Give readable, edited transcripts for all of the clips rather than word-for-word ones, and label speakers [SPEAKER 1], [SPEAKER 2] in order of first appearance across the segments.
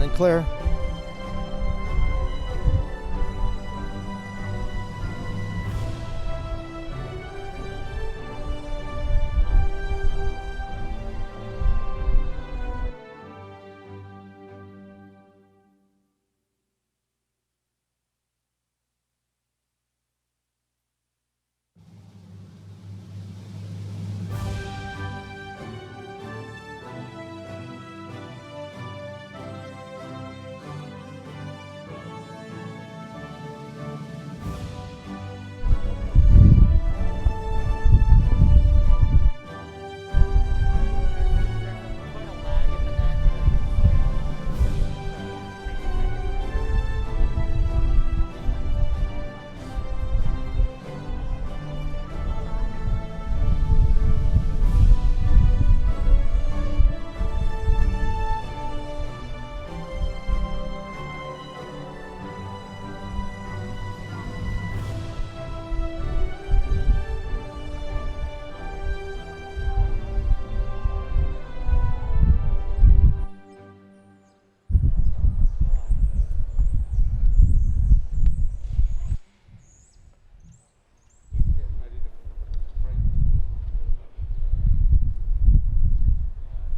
[SPEAKER 1] Loud and clear.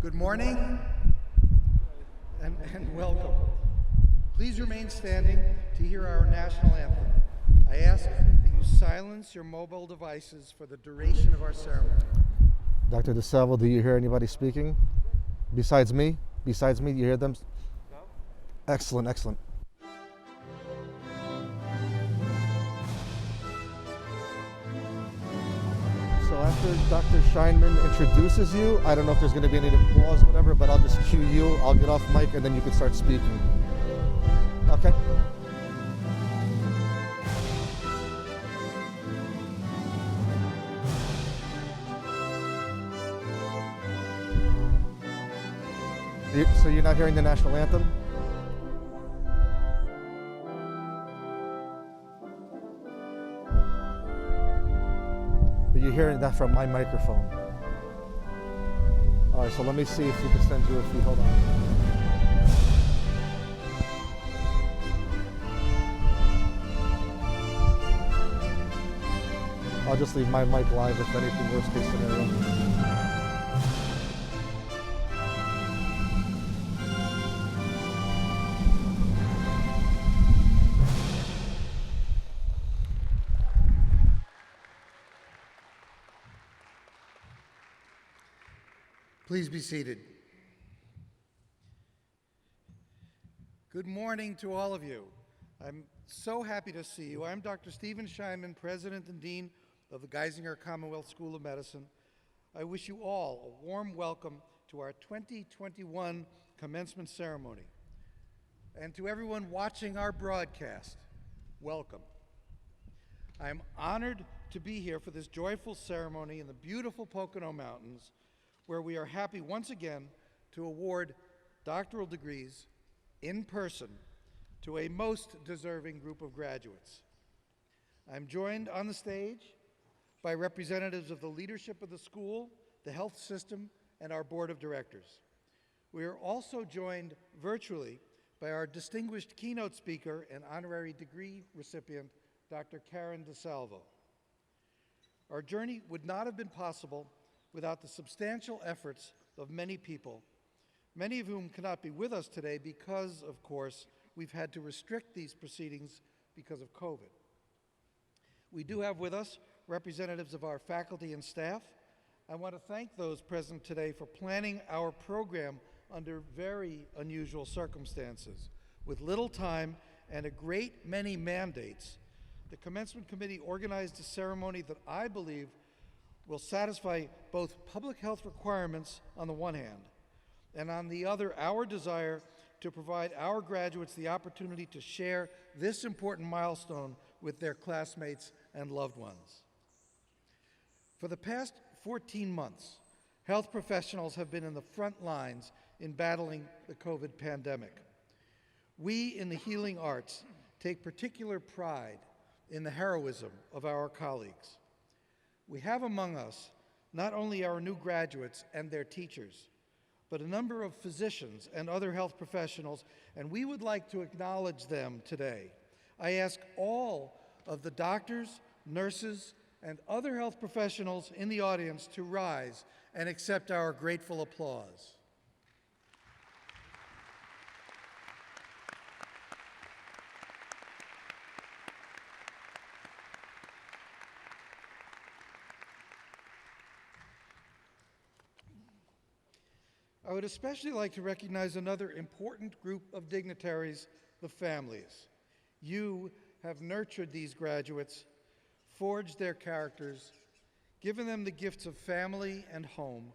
[SPEAKER 2] Good morning and welcome. Please remain standing to hear our national anthem. I ask that you silence your mobile devices for the duration of our ceremony.
[SPEAKER 1] Dr. DeSalvo, do you hear anybody speaking? Besides me? Besides me, you hear them? Excellent, excellent. So after Dr. Scheinman introduces you, I don't know if there's going to be any applause or whatever, but I'll just cue you, I'll get off mic, and then you can start speaking. Okay? So you're not hearing the national anthem? But you're hearing that from my microphone. All right, so let me see if we can send you a few. Hold on. I'll just leave my mic live if anything, worst case scenario.
[SPEAKER 2] Please be seated. Good morning to all of you. I'm so happy to see you. I'm Dr. Stephen Scheinman, President and Dean of the Geisinger Commonwealth School of Medicine. I wish you all a warm welcome to our 2021 commencement ceremony. And to everyone watching our broadcast, welcome. I am honored to be here for this joyful ceremony in the beautiful Pocono Mountains, where we are happy once again to award doctoral degrees in person to a most deserving group of graduates. I'm joined on the stage by representatives of the leadership of the school, the health system, and our board of directors. We are also joined virtually by our distinguished keynote speaker and honorary degree recipient, Dr. Karen DeSalvo. Our journey would not have been possible without the substantial efforts of many people, many of whom cannot be with us today because, of course, we've had to restrict these proceedings because of COVID. We do have with us representatives of our faculty and staff. I want to thank those present today for planning our program under very unusual circumstances. With little time and a great many mandates, the Commencement Committee organized a ceremony that I believe will satisfy both public health requirements on the one hand, and on the other, our desire to provide our graduates the opportunity to share this important milestone with their classmates and loved ones. For the past 14 months, health professionals have been in the front lines in battling the COVID pandemic. We in the healing arts take particular pride in the heroism of our colleagues. We have among us not only our new graduates and their teachers, but a number of physicians and other health professionals, and we would like to acknowledge them today. I ask all of the doctors, nurses, and other health professionals in the audience to rise and accept our grateful applause. I would especially like to recognize another important group of dignitaries, the families. You have nurtured these graduates, forged their characters, given them the gifts of family and home,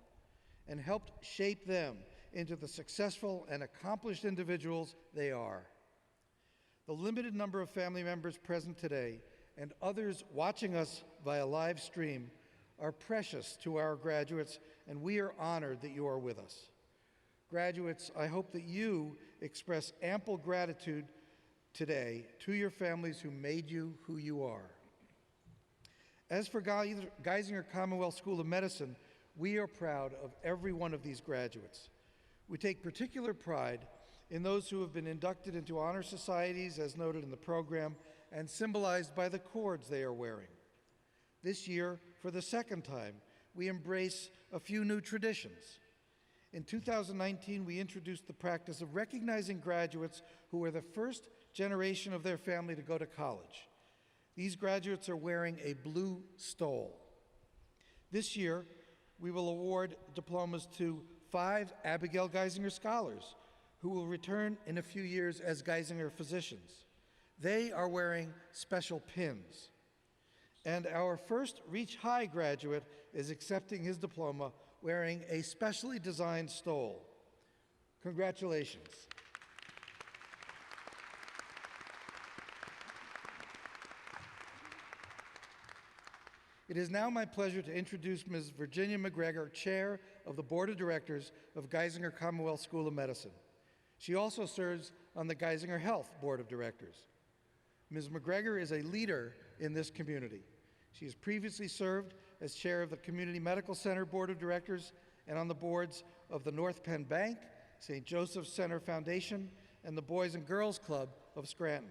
[SPEAKER 2] and helped shape them into the successful and accomplished individuals they are. The limited number of family members present today and others watching us via live stream are precious to our graduates, and we are honored that you are with us. Graduates, I hope that you express ample gratitude today to your families who made you who you are. As for Geisinger Commonwealth School of Medicine, we are proud of every one of these graduates. We take particular pride in those who have been inducted into honor societies, as noted in the program, and symbolized by the cords they are wearing. This year, for the second time, we embrace a few new traditions. In 2019, we introduced the practice of recognizing graduates who were the first generation of their family to go to college. These graduates are wearing a blue stole. This year, we will award diplomas to 5 Abigail Geisinger scholars who will return in a few years as Geisinger physicians. They are wearing special pins. And our first Reach High graduate is accepting his diploma wearing a specially designed stole. Congratulations. It is now my pleasure to introduce Ms. Virginia McGregor, Chair of the Board of Directors of Geisinger Commonwealth School of Medicine. She also serves on the Geisinger Health Board of Directors. Ms. McGregor is a leader in this community. She has previously served as chair of the Community Medical Center Board of Directors and on the boards of the North Penn Bank, St. Joseph's Center Foundation, and the Boys and Girls Club of Scranton.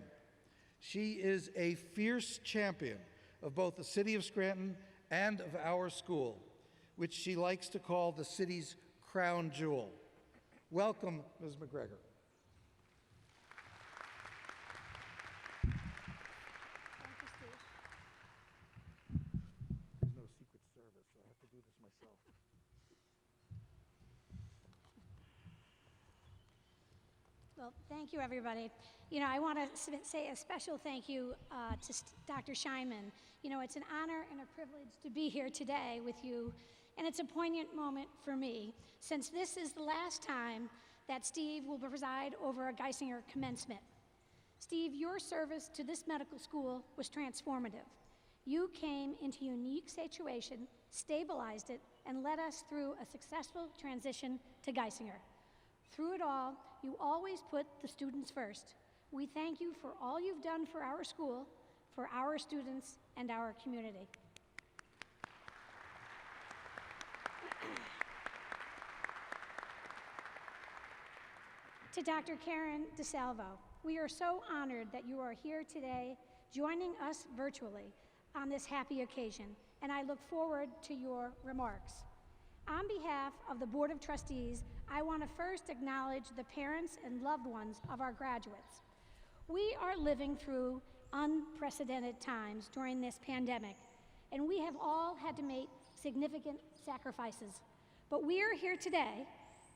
[SPEAKER 2] She is a fierce champion of both the city of Scranton and of our school, which she likes to call the city's crown jewel. Welcome, Ms. McGregor. There's no Secret Service, so I have to do this myself.
[SPEAKER 3] Well, thank you, everybody. You know, I want to say a special thank you to Dr. Scheinman. You know, it's an honor and a privilege to be here today with you, and it's a poignant moment for me, since this is the last time that Steve will preside over a Geisinger commencement. Steve, your service to this medical school was transformative. You came into a unique situation, stabilized it, and led us through a successful transition to Geisinger. Through it all, you always put the students first. We thank you for all you've done for our school, for our students, and our community. To Dr. Karen DeSalvo, we are so honored that you are here today joining us virtually on this happy occasion, and I look forward to your remarks. On behalf of the Board of Trustees, I want to first acknowledge the parents and loved ones of our graduates. We are living through unprecedented times during this pandemic, and we have all had to make significant sacrifices. But we are here today,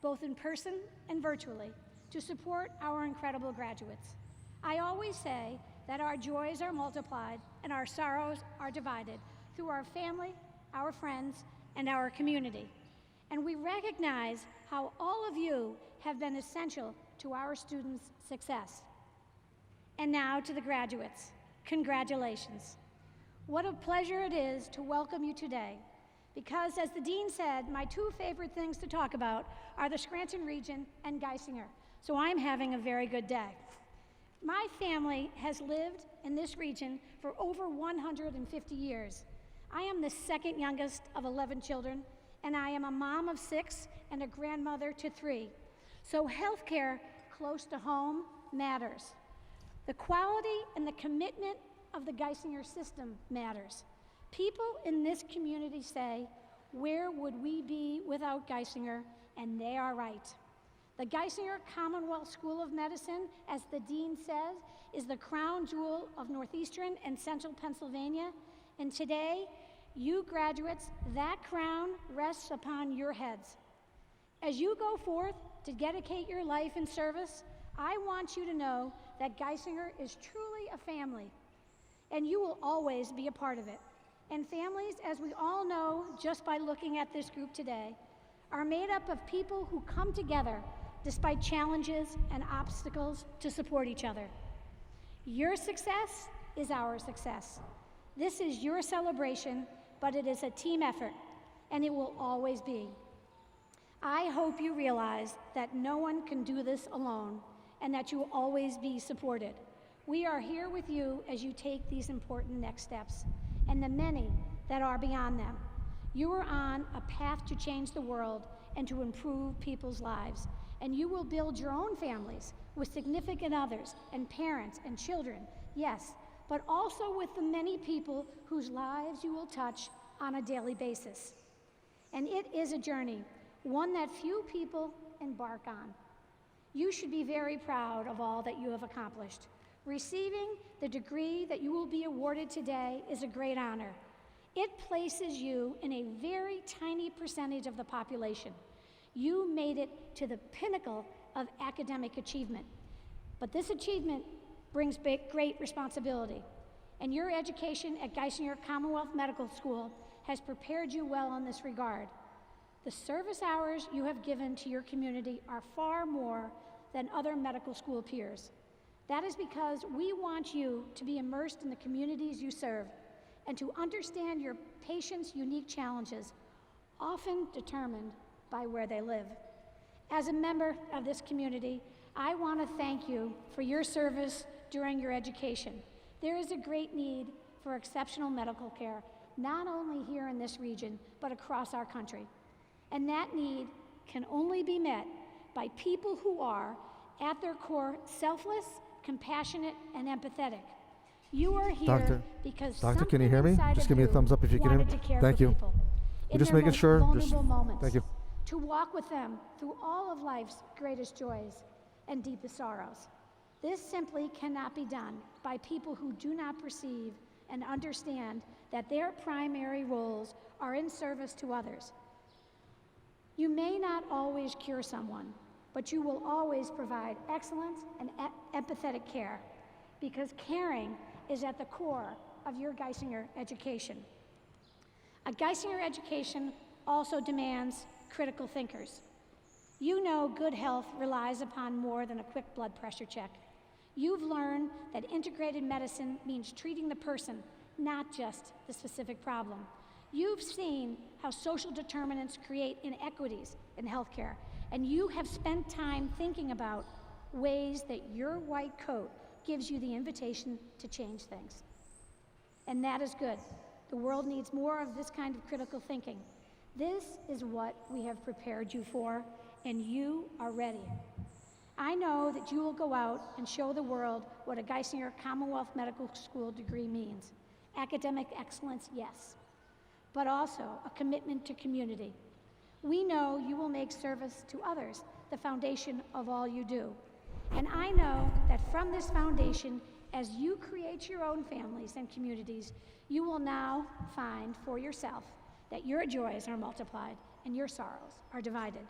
[SPEAKER 3] both in person and virtually, to support our incredible graduates. I always say that our joys are multiplied and our sorrows are divided through our family, our friends, and our community. And we recognize how all of you have been essential to our students' success. And now to the graduates, congratulations. What a pleasure it is to welcome you today, because as the Dean said, my 2 favorite things to talk about are the Scranton region and Geisinger, so I'm having a very good day. My family has lived in this region for over 150 years. I am the second youngest of 11 children, and I am a mom of 6 and a grandmother to 3. So healthcare close to home matters. The quality and the commitment of the Geisinger system matters. People in this community say, where would we be without Geisinger? And they are right. The Geisinger Commonwealth School of Medicine, as the dean says, is the crown jewel of Northeastern and Central Pennsylvania. And today, you graduates, that crown rests upon your heads. As you go forth to dedicate your life in service, I want you to know that Geisinger is truly a family, and you will always be a part of it. And families, as we all know just by looking at this group today, are made up of people who come together despite challenges and obstacles to support each other. Your success is our success. This is your celebration, but it is a team effort, and it will always be. I hope you realize that no one can do this alone, and that you will always be supported. We are here with you as you take these important next steps, and the many that are beyond them. You are on a path to change the world and to improve people's lives, and you will build your own families with significant others and parents and children, yes, but also with the many people whose lives you will touch on a daily basis. And it is a journey, one that few people embark on. You should be very proud of all that you have accomplished. Receiving the degree that you will be awarded today is a great honor. It places you in a very tiny percentage of the population. You made it to the pinnacle of academic achievement. But this achievement brings great responsibility. And your education at Geisinger Commonwealth Medical School has prepared you well in this regard. The service hours you have given to your community are far more than other medical school peers. That is because we want you to be immersed in the communities you serve and to understand your patients' unique challenges, often determined by where they live. As a member of this community, I want to thank you for your service during your education. There is a great need for exceptional medical care, not only here in this region, but across our country. And that need can only be met by people who are, at their core, selfless, compassionate, and empathetic. You are here because
[SPEAKER 1] Doctor, can you hear me?
[SPEAKER 3] something
[SPEAKER 1] Just give me a
[SPEAKER 3] inside of
[SPEAKER 1] thumbs
[SPEAKER 3] you
[SPEAKER 1] up if you can hear me.
[SPEAKER 3] wanted to care
[SPEAKER 1] Thank
[SPEAKER 3] for
[SPEAKER 1] you.
[SPEAKER 3] people in
[SPEAKER 1] Just
[SPEAKER 3] their
[SPEAKER 1] making
[SPEAKER 3] most
[SPEAKER 1] sure.
[SPEAKER 3] vulnerable moments,
[SPEAKER 1] Thank you.
[SPEAKER 3] to walk with them through all of life's greatest joys and deepest sorrows. This simply cannot be done by people who do not perceive and understand that their primary roles are in service to others. You may not always cure someone, but you will always provide excellent and empathetic care, because caring is at the core of your Geisinger education. A Geisinger education also demands critical thinkers. You know good health relies upon more than a quick blood pressure check. You've learned that integrated medicine means treating the person, not just the specific problem. You've seen how social determinants create inequities in healthcare, and you have spent time thinking about ways that your white coat gives you the invitation to change things. And that is good. The world needs more of this kind of critical thinking. This is what we have prepared you for, and you are ready. I know that you will go out and show the world what a Geisinger Commonwealth Medical School degree means. Academic excellence, yes, but also a commitment to community. We know you will make service to others the foundation of all you do. And I know that from this foundation, as you create your own families and communities, you will now find for yourself that your joys are multiplied and your sorrows are divided.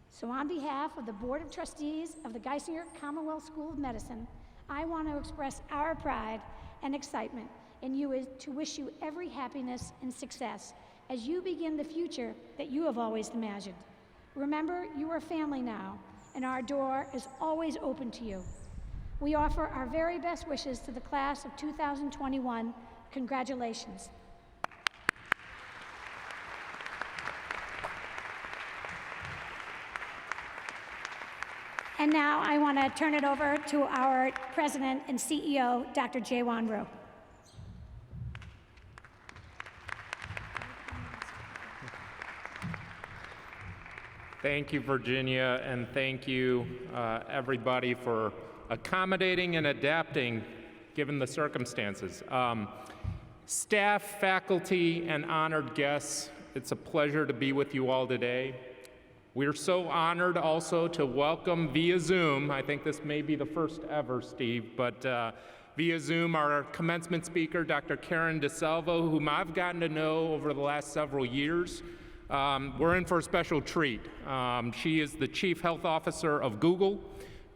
[SPEAKER 3] So on behalf of the Board of Trustees of the Geisinger Commonwealth School of Medicine, I want to express our pride and excitement in you to wish you every happiness and success as you begin the future that you have always imagined. Remember, you are family now, and our door is always open to you. We offer our very best wishes to the class of 2021. Congratulations. And now I want to turn it over to our President and CEO, Dr. Jaewon Ryu.
[SPEAKER 4] Thank you, Virginia, and thank you, everybody, for accommodating and adapting given the circumstances. Staff, faculty, and honored guests, it's a pleasure to be with you all today. We're so honored also to welcome via Zoom, I think this may be the first ever, Steve, but via Zoom, our commencement speaker, Dr. Karen DeSalvo, whom I've gotten to know over the last several years. We're in for a special treat. She is the Chief Health Officer of Google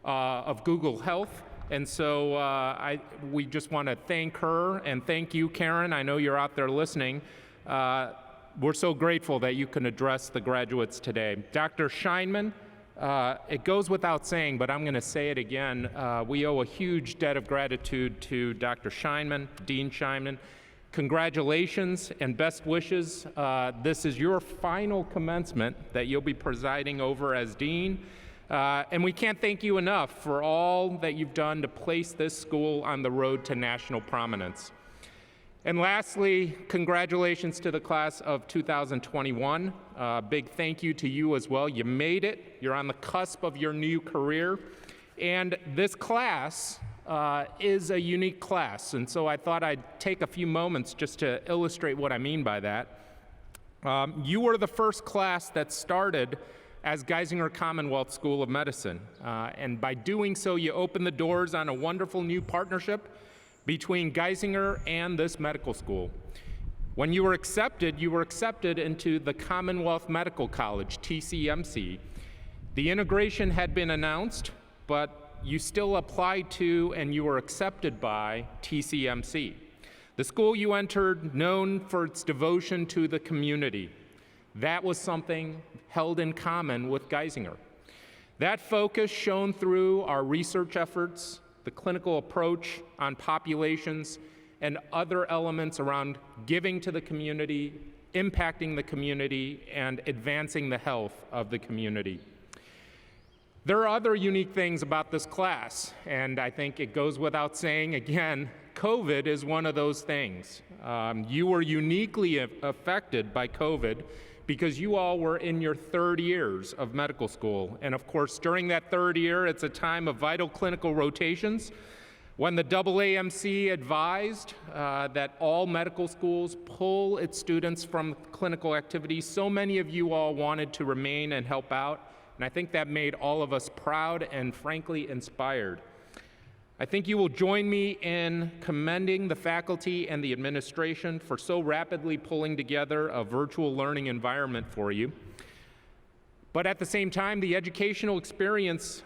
[SPEAKER 4] Health. And so we just want to thank her and thank you, Karen. I know you're out there listening. We're so grateful that you can address the graduates today. Dr. Scheinman, it goes without saying, but I'm going to say it again. We owe a huge debt of gratitude to Dr. Scheinman, Dean Scheinman. Congratulations and best wishes. This is your final commencement that you'll be presiding over as Dean. And we can't thank you enough for all that you've done to place this school on the road to national prominence. And lastly, congratulations to the class of 2021. Big thank you to you as well. You made it. You're on the cusp of your new career. And this class is a unique class. And so I thought I'd take a few moments just to illustrate what I mean by that. You were the first class that started as Geisinger Commonwealth School of Medicine. And by doing so, you opened the doors on a wonderful new partnership between Geisinger and this medical school. When you were accepted into the Commonwealth Medical College, TCMC. The integration had been announced, but you still applied to and you were accepted by TCMC. The school you entered, known for its devotion to the community. That was something held in common with Geisinger. That focus shone through our research efforts, the clinical approach on populations, and other elements around giving to the community, impacting the community, and advancing the health of the community. There are other unique things about this class, and I think it goes without saying, again, COVID is one of those things. You were uniquely affected by COVID because you all were in your third years of medical school. And of course, during that third year, it's a time of vital clinical rotations. When the AAMC advised that all medical schools pull its students from clinical activities, so many of you all wanted to remain and help out. And I think that made all of us proud and frankly inspired. I think you will join me in commending the faculty and the administration for so rapidly pulling together a virtual learning environment for you. But at the same time, the educational experience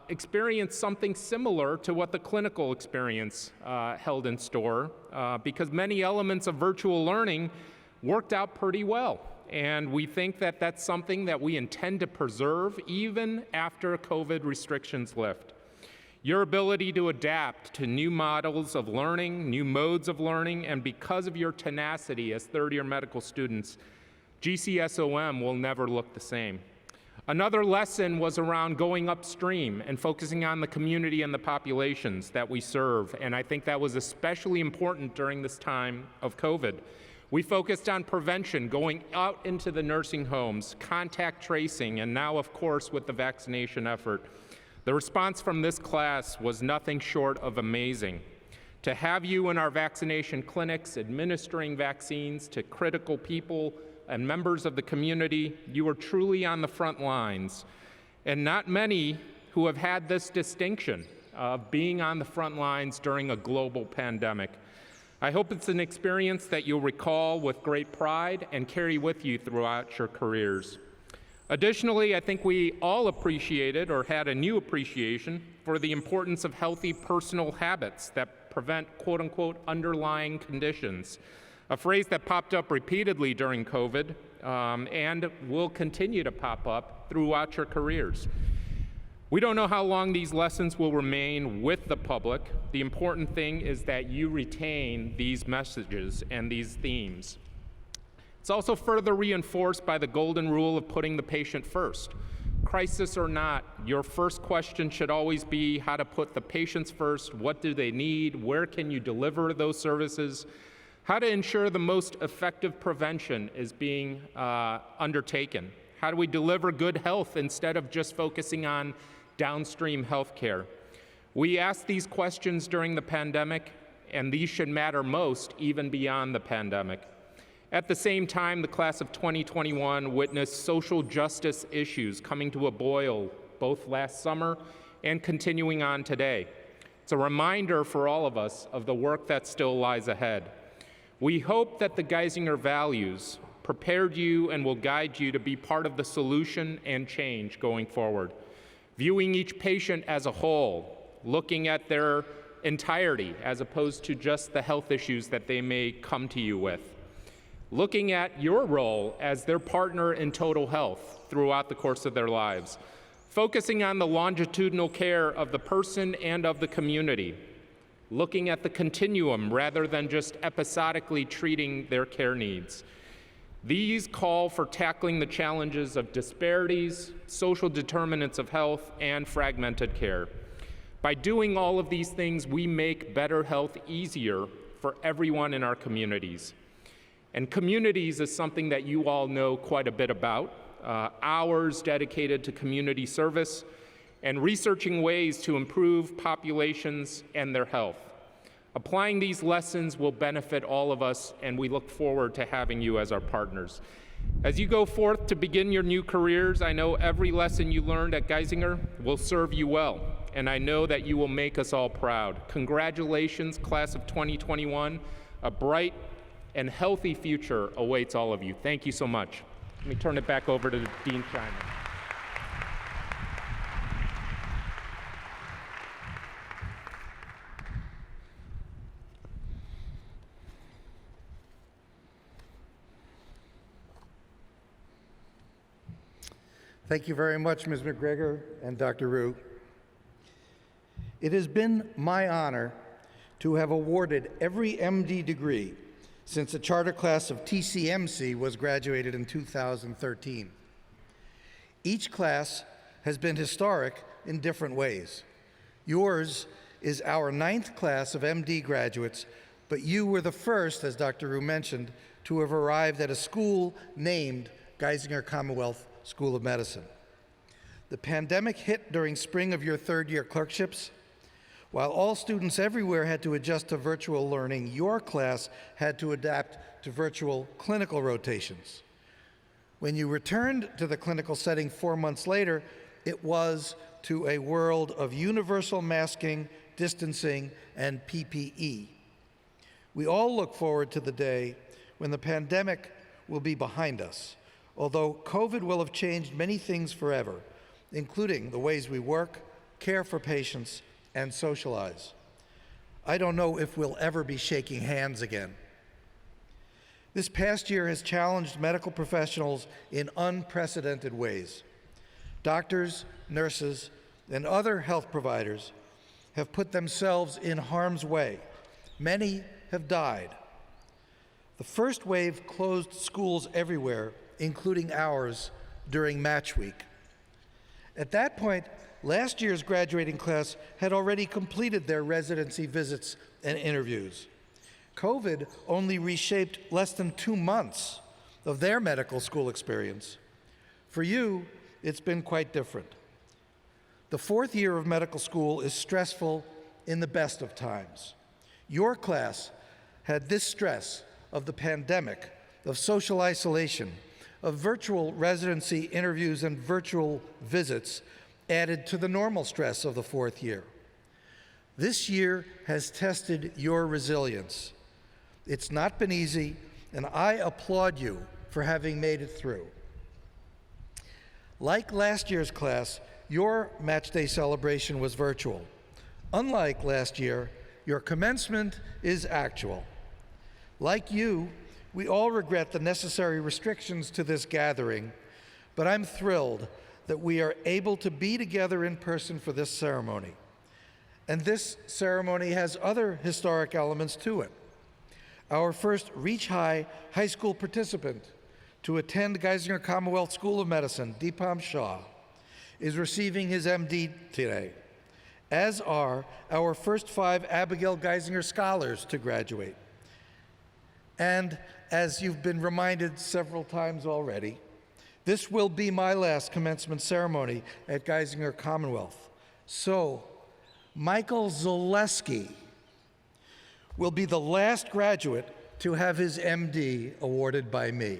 [SPEAKER 4] experienced something similar to what the clinical experience held in store, because many elements of virtual learning worked out pretty well. And we think that that's something that we intend to preserve even after COVID restrictions lift. Your ability to adapt to new models of learning, new modes of learning, and because of your tenacity as third-year medical students, GCSOM will never look the same. Another lesson was around going upstream and focusing on the community and the populations that we serve, and I think that was especially important during this time of COVID. We focused on prevention, going out into the nursing homes, contact tracing, and now, of course, with the vaccination effort. The response from this class was nothing short of amazing. To have you in our vaccination clinics administering vaccines to critical people and members of the community, you were truly on the front lines. And not many who have had this distinction of being on the front lines during a global pandemic. I hope it's an experience that you'll recall with great pride and carry with you throughout your careers. Additionally, I think we all appreciated or had a new appreciation for the importance of healthy personal habits that prevent quote-unquote underlying conditions, a phrase that popped up repeatedly during COVID and will continue to pop up throughout your careers. We don't know how long these lessons will remain with the public. The important thing is that you retain these messages and these themes. It's also further reinforced by the golden rule of putting the patient first. Crisis or not, your first question should always be how to put the patients first. What do they need? Where can you deliver those services? How to ensure the most effective prevention is being undertaken. How do we deliver good health instead of just focusing on downstream healthcare? We asked these questions during the pandemic, and these should matter most even beyond the pandemic. At the same time, the class of 2021 witnessed social justice issues coming to a boil both last summer and continuing on today. It's a reminder for all of us of the work that still lies ahead. We hope that the Geisinger values prepared you and will guide you to be part of the solution and change going forward, viewing each patient as a whole, looking at their entirety as opposed to just the health issues that they may come to you with, looking at your role as their partner in total health throughout the course of their lives, focusing on the longitudinal care of the person and of the community, looking at the continuum rather than just episodically treating their care needs. These call for tackling the challenges of disparities, social determinants of health, and fragmented care. By doing all of these things, we make better health easier for everyone in our communities. And communities is something that you all know quite a bit about. Hours dedicated to community service and researching ways to improve populations and their health. Applying these lessons will benefit all of us, and we look forward to having you as our partners. As you go forth to begin your new careers, I know every lesson you learned at Geisinger will serve you well, and I know that you will make us all proud. Congratulations, class of 2021. A bright and healthy future awaits all of you. Thank you so much. Let me turn it back over to Dean Scheinman.
[SPEAKER 2] Thank you very much, Ms. McGregor and Dr. Rue. It has been my honor to have awarded every MD degree since the charter class of TCMC was graduated in 2013. Each class has been historic in different ways. Yours is our 9th class of MD graduates, but you were the first, as Dr. Rue mentioned, to have arrived at a school named Geisinger Commonwealth School of Medicine. The pandemic hit during spring of your 3rd-year clerkships. While all students everywhere had to adjust to virtual learning, your class had to adapt to virtual clinical rotations. When you returned to the clinical setting 4 months later, it was to a world of universal masking, distancing, and PPE. We all look forward to the day when the pandemic will be behind us, although COVID will have changed many things forever, including the ways we work, care for patients, and socialize. I don't know if we'll ever be shaking hands again. This past year has challenged medical professionals in unprecedented ways. Doctors, nurses, and other health providers have put themselves in harm's way. Many have died. The first wave closed schools everywhere, including ours, during Match Week. At that point, last year's graduating class had already completed their residency visits and interviews. COVID only reshaped less than 2 months of their medical school experience. For you, it's been quite different. The 4th year of medical school is stressful in the best of times. Your class had this stress of the pandemic, of social isolation, of virtual residency interviews and virtual visits added to the normal stress of the 4th year. This year has tested your resilience. It's not been easy, and I applaud you for having made it through. Like last year's class, your Match Day celebration was virtual. Unlike last year, your commencement is actual. Like you, we all regret the necessary restrictions to this gathering, but I'm thrilled that we are able to be together in person for this ceremony. And this ceremony has other historic elements to it. Our first Reach High high school participant to attend Geisinger Commonwealth School of Medicine, Deepam Shah, is receiving his MD today, as are our first 5 Abigail Geisinger scholars to graduate. And as you've been reminded several times already, This will be my last commencement ceremony at Geisinger Commonwealth. So, Michael Zaleski will be the last graduate to have his MD awarded by me.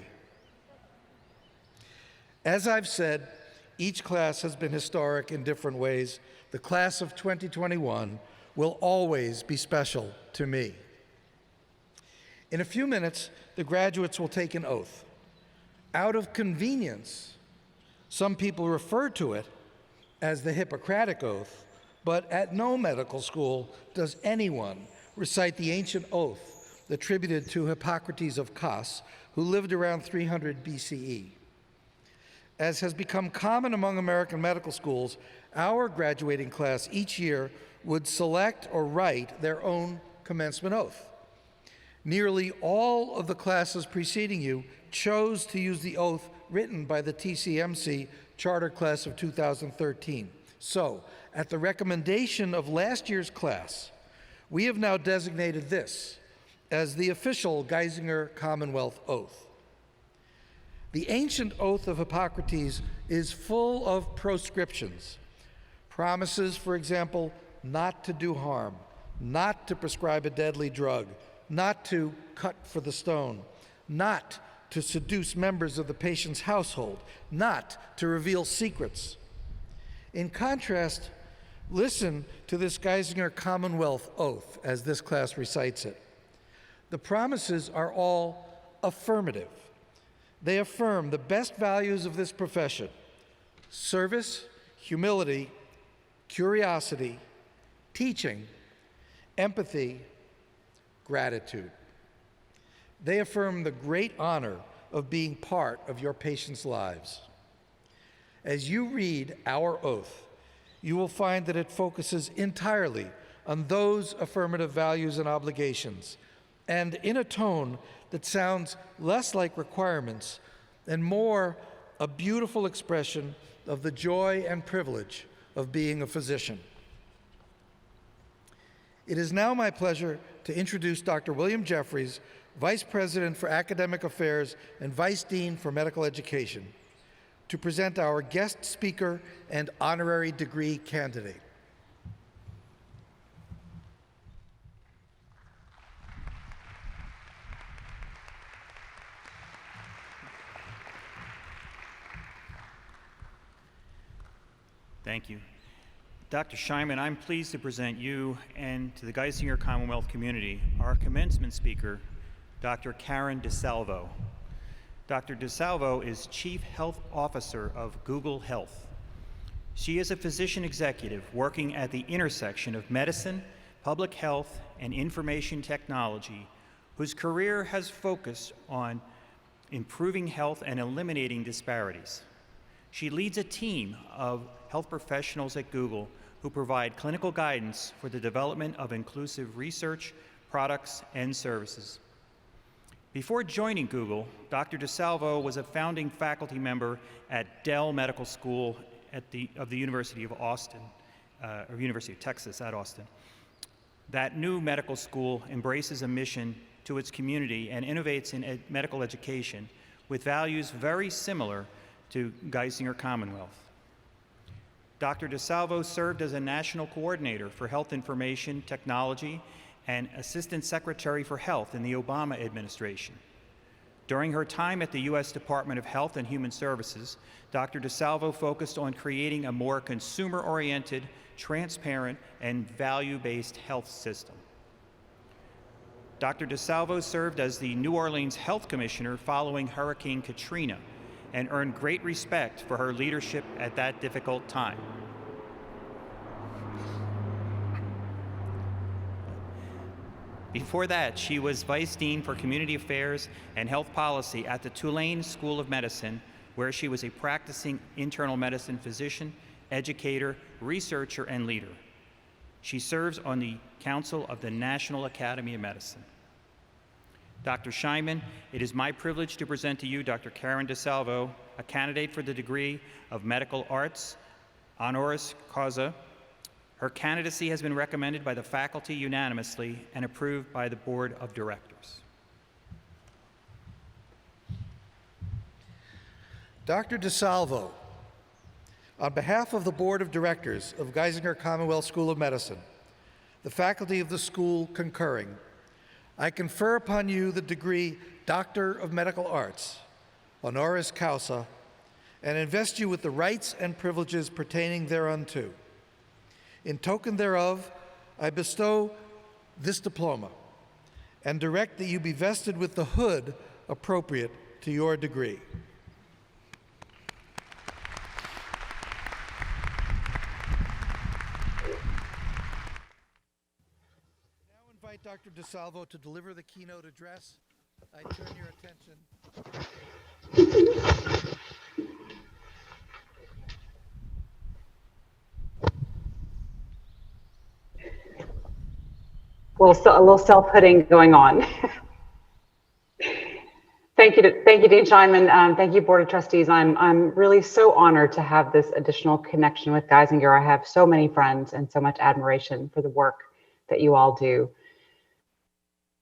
[SPEAKER 2] As I've said, each class has been historic in different ways. The class of 2021 will always be special to me. In a few minutes, the graduates will take an oath. Out of convenience, some people refer to it as the Hippocratic Oath, but at no medical school does anyone recite the ancient oath attributed to Hippocrates of Kos, who lived around 300 BCE. As has become common among American medical schools, our graduating class each year would select or write their own commencement oath. Nearly all of the classes preceding you chose to use the oath written by the TCMC Charter Class of 2013. So, at the recommendation of last year's class, we have now designated this as the official Geisinger Commonwealth Oath. The ancient oath of Hippocrates is full of proscriptions. Promises, for example, not to do harm, not to prescribe a deadly drug, not to cut for the stone, not to seduce members of the patient's household, not to reveal secrets. In contrast, listen to this Geisinger Commonwealth Oath as this class recites it. The promises are all affirmative. They affirm the best values of this profession: service, humility, curiosity, teaching, empathy, gratitude. They affirm the great honor of being part of your patients' lives. As you read our oath, you will find that it focuses entirely on those affirmative values and obligations, and in a tone that sounds less like requirements and more a beautiful expression of the joy and privilege of being a physician. It is now my pleasure to introduce Dr. William Jeffries, Vice President for Academic Affairs and Vice Dean for Medical Education, to present our guest speaker and honorary degree candidate.
[SPEAKER 5] Thank you. Dr. Scheinman, I'm pleased to present you and to the Geisinger Commonwealth community our commencement speaker, Dr. Karen DeSalvo. Dr. DeSalvo is Chief Health Officer of Google Health. She is a physician executive working at the intersection of medicine, public health, and information technology, whose career has focused on improving health and eliminating disparities. She leads a team of health professionals at Google who provide clinical guidance for the development of inclusive research, products, and services. Before joining Google, Dr. DeSalvo was a founding faculty member at Dell Medical School of the University of Austin, or University of Texas at Austin. That new medical school embraces a mission to its community and innovates in medical education with values very similar to Geisinger Commonwealth. Dr. DeSalvo served as a national coordinator for health information technology and Assistant Secretary for Health in the Obama administration. During her time at the U.S. Department of Health and Human Services, Dr. DeSalvo focused on creating a more consumer-oriented, transparent, and value-based health system. Dr. DeSalvo served as the New Orleans Health Commissioner following Hurricane Katrina and earned great respect for her leadership at that difficult time. Before that, she was Vice Dean for Community Affairs and Health Policy at the Tulane School of Medicine, where she was a practicing internal medicine physician, educator, researcher, and leader. She serves on the Council of the National Academy of Medicine. Dr. Scheinman, it is my privilege to present to you Dr. Karen DeSalvo, a candidate for the degree of Medical Arts, honoris causa. Her candidacy has been recommended by the faculty unanimously and approved by the Board of Directors.
[SPEAKER 2] Dr. DeSalvo, on behalf of the Board of Directors of Geisinger Commonwealth School of Medicine, the faculty of the school concurring, I confer upon you the degree Doctor of Medical Arts, honoris causa, and invest you with the rights and privileges pertaining thereunto. In token thereof, I bestow this diploma and direct that you be vested with the hood appropriate to your degree. Now invite Dr. DeSalvo to deliver the keynote address. I turn your attention.
[SPEAKER 6] A little self-hitting going on. Thank you, Dean Scheinman. Thank you, Board of Trustees. I'm really so honored to have this additional connection with Geisinger. I have so many friends and so much admiration for the work that you all do.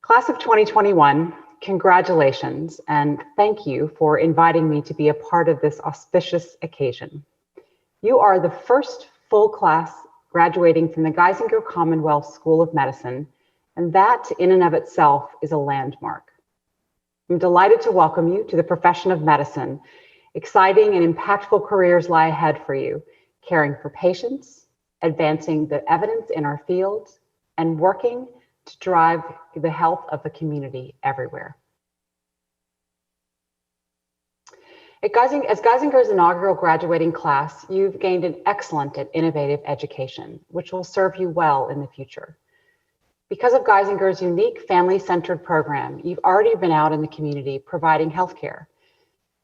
[SPEAKER 6] Class of 2021, congratulations, and thank you for inviting me to be a part of this auspicious occasion. You are the first full class graduating from the Geisinger Commonwealth School of Medicine, and that in and of itself is a landmark. I'm delighted to welcome you to the profession of medicine. Exciting and impactful careers lie ahead for you, caring for patients, advancing the evidence in our field, and working to drive the health of the community everywhere. As Geisinger's inaugural graduating class, you've gained an excellent and innovative education, which will serve you well in the future. Because of Geisinger's unique family-centered program, you've already been out in the community providing healthcare.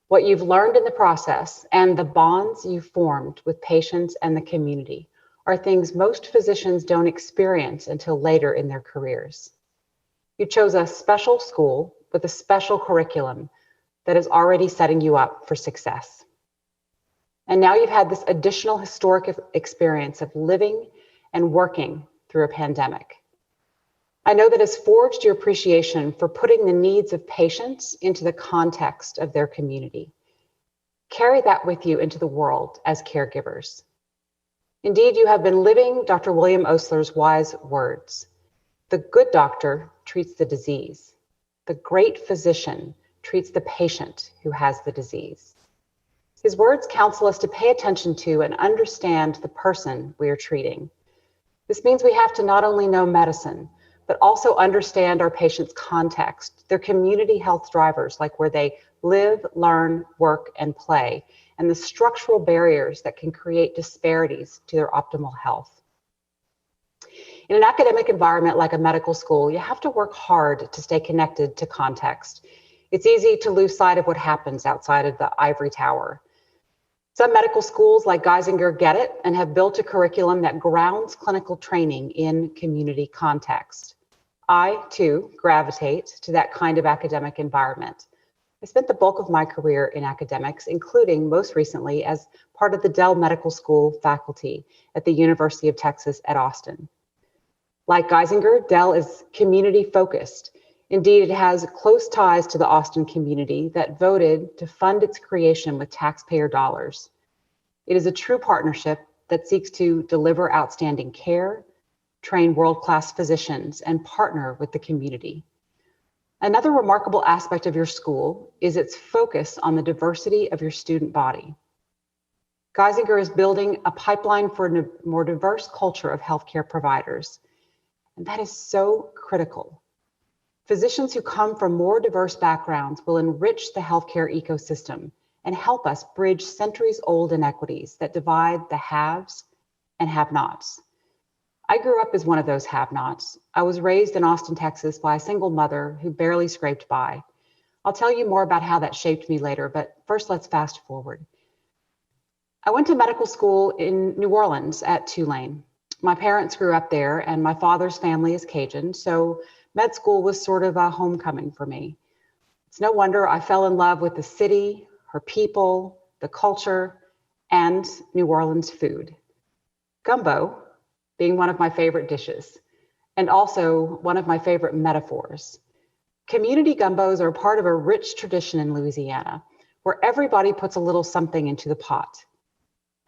[SPEAKER 6] What you've learned in the process and the bonds you've formed with patients and the community are things most physicians don't experience until later in their careers. You chose a special school with a special curriculum that is already setting you up for success. And now you've had this additional historic experience of living and working through a pandemic. I know that has forged your appreciation for putting the needs of patients into the context of their community. Carry that with you into the world as caregivers. Indeed, you have been living Dr. William Osler's wise words. The good doctor treats the disease. The great physician treats the patient who has the disease. His words counsel us to pay attention to and understand the person we are treating. This means we have to not only know medicine, but also understand our patients' context, their community health drivers, like where they live, learn, work, and play, and the structural barriers that can create disparities to their optimal health. In an academic environment like a medical school, you have to work hard to stay connected to context. It's easy to lose sight of what happens outside of the ivory tower. Some medical schools like Geisinger get it and have built a curriculum that grounds clinical training in community context. I, too, gravitate to that kind of academic environment. I spent the bulk of my career in academics, including most recently as part of the Dell Medical School faculty at the University of Texas at Austin. Like Geisinger, Dell is community focused. Indeed, it has close ties to the Austin community that voted to fund its creation with taxpayer dollars. It is a true partnership that seeks to deliver outstanding care, train world-class physicians, and partner with the community. Another remarkable aspect of your school is its focus on the diversity of your student body. Geisinger is building a pipeline for a more diverse culture of healthcare providers, and that is so critical. Physicians who come from more diverse backgrounds will enrich the healthcare ecosystem and help us bridge centuries-old inequities that divide the haves and have-nots. I grew up as one of those have-nots. I was raised in Austin, Texas by a single mother who barely scraped by. I'll tell you more about how that shaped me later, but first let's fast forward. I went to medical school in New Orleans at Tulane. My parents grew up there and my father's family is Cajun, so med school was sort of a homecoming for me. It's no wonder I fell in love with the city, her people, the culture, and New Orleans food. Gumbo being one of my favorite dishes, and also one of my favorite metaphors. Community gumbos are part of a rich tradition in Louisiana, where everybody puts a little something into the pot.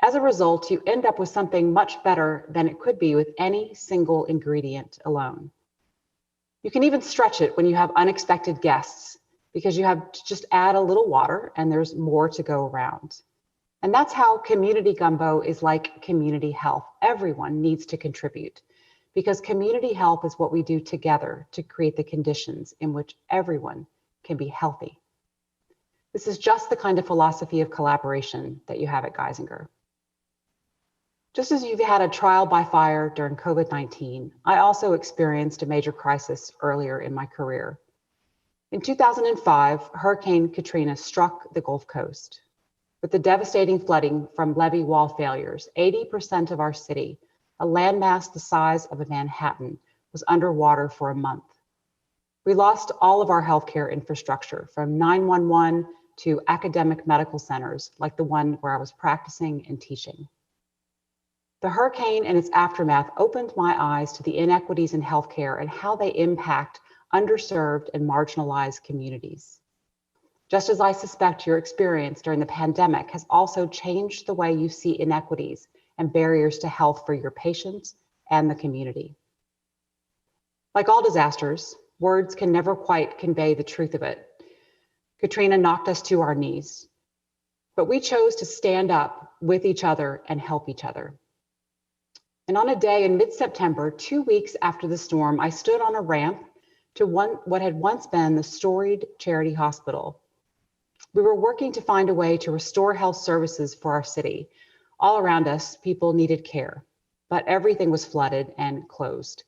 [SPEAKER 6] As a result, you end up with something much better than it could be with any single ingredient alone. You can even stretch it when you have unexpected guests, because you have to just add a little water and there's more to go around. And that's how community gumbo is like community health. Everyone needs to contribute, because community health is what we do together to create the conditions in which everyone can be healthy. This is just the kind of philosophy of collaboration that you have at Geisinger. Just as you've had a trial by fire during COVID-19, I also experienced a major crisis earlier in my career. In 2005, Hurricane Katrina struck the Gulf Coast. With the devastating flooding from levee wall failures, 80% of our city, a landmass the size of a Manhattan, was underwater for a month. We lost all of our healthcare infrastructure, from 911 to academic medical centers like the one where I was practicing and teaching. The hurricane and its aftermath opened my eyes to the inequities in healthcare and how they impact underserved and marginalized communities. Just as I suspect your experience during the pandemic has also changed the way you see inequities and barriers to health for your patients and the community. Like all disasters, words can never quite convey the truth of it. Katrina knocked us to our knees, but we chose to stand up with each other and help each other. And on a day in mid-September, 2 weeks after the storm, I stood on a ramp to what had once been the storied Charity Hospital. We were working to find a way to restore health services for our city. All around us, people needed care, but everything was flooded and closed.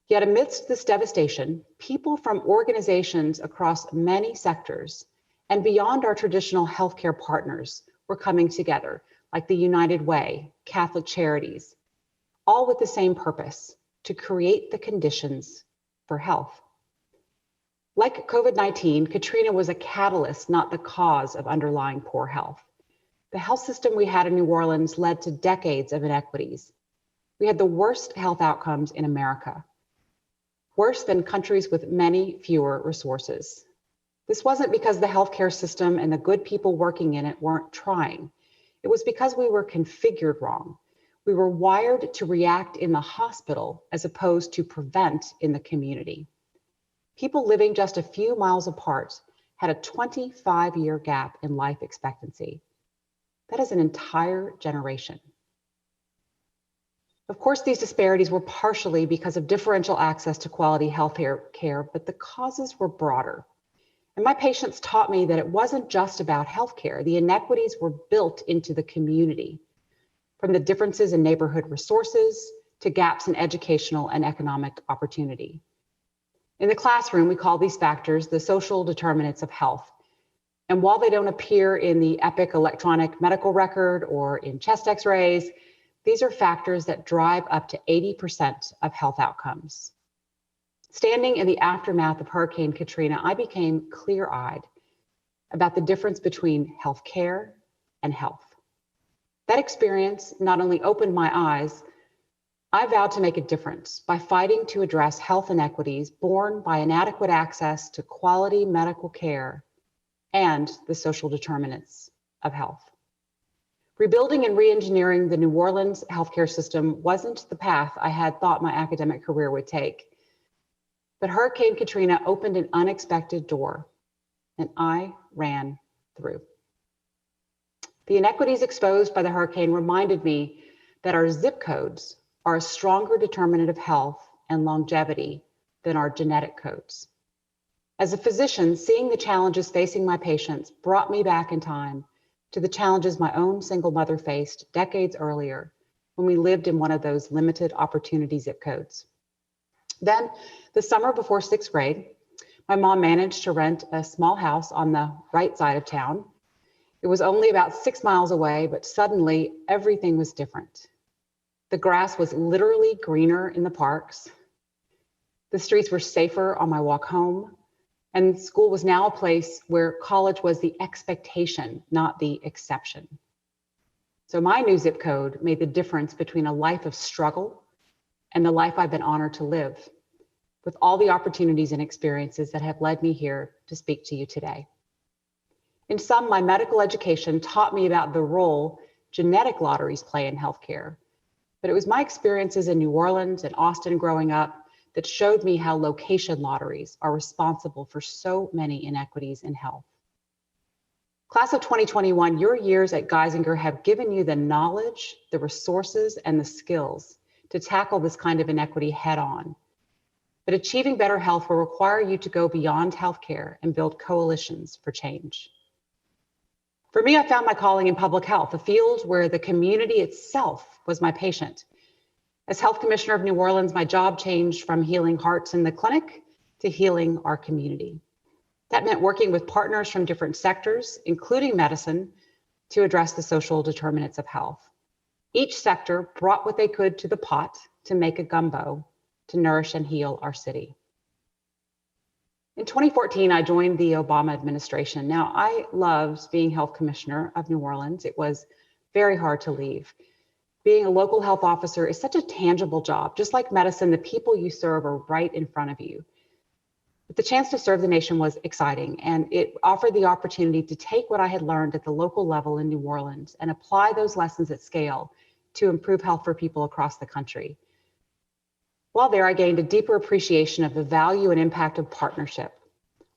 [SPEAKER 6] Yet amidst this devastation, people from organizations across many sectors and beyond our traditional healthcare partners were coming together, like the United Way, Catholic Charities, all with the same purpose: to create the conditions for health. Like COVID-19, Katrina was a catalyst, not the cause of underlying poor health. The health system we had in New Orleans led to decades of inequities. We had the worst health outcomes in America, worse than countries with many fewer resources. This wasn't because the healthcare system and the good people working in it weren't trying. It was because we were configured wrong. We were wired to react in the hospital as opposed to prevent in the community. People living just a few miles apart had a 25-year gap in life expectancy. That is an entire generation. Of course, these disparities were partially because of differential access to quality healthcare care, but the causes were broader. And my patients taught me that it wasn't just about healthcare. The inequities were built into the community, from the differences in neighborhood resources to gaps in educational and economic opportunity. In the classroom, we call these factors the social determinants of health. And while they don't appear in the EPIC electronic medical record or in chest x-rays, these are factors that drive up to 80% of health outcomes. Standing in the aftermath of Hurricane Katrina, I became clear-eyed about the difference between healthcare and health. That experience not only opened my eyes, I vowed to make a difference by fighting to address health inequities born by inadequate access to quality medical care and the social determinants of health. Rebuilding and re-engineering the New Orleans healthcare system wasn't the path I had thought my academic career would take. But Hurricane Katrina opened an unexpected door, and I ran through. The inequities exposed by the hurricane reminded me that our zip codes are a stronger determinant of health and longevity than our genetic codes. As a physician, seeing the challenges facing my patients brought me back in time to the challenges my own single mother faced decades earlier when we lived in one of those limited opportunity zip codes. Then, the summer before 6th grade, my mom managed to rent a small house on the right side of town. It was only about 6 miles away, but suddenly everything was different. The grass was literally greener in the parks. The streets were safer on my walk home. And school was now a place where college was the expectation, not the exception. So my new zip code made the difference between a life of struggle and the life I've been honored to live, with all the opportunities and experiences that have led me here to speak to you today. In sum, my medical education taught me about the role genetic lotteries play in healthcare. But it was my experiences in New Orleans and Austin growing up that showed me how location lotteries are responsible for so many inequities in health. Class of 2021, your years at Geisinger have given you the knowledge, the resources, and the skills to tackle this kind of inequity head on. But achieving better health will require you to go beyond healthcare and build coalitions for change. For me, I found my calling in public health, a field where the community itself was my patient. As Health Commissioner of New Orleans, my job changed from healing hearts in the clinic to healing our community. That meant working with partners from different sectors, including medicine, to address the social determinants of health. Each sector brought what they could to the pot to make a gumbo to nourish and heal our city. In 2014, I joined the Obama administration. Now, I loved being Health Commissioner of New Orleans. It was very hard to leave. Being a local health officer is such a tangible job. Just like medicine, the people you serve are right in front of you. But the chance to serve the nation was exciting, and it offered the opportunity to take what I had learned at the local level in New Orleans and apply those lessons at scale to improve health for people across the country. While there, I gained a deeper appreciation of the value and impact of partnership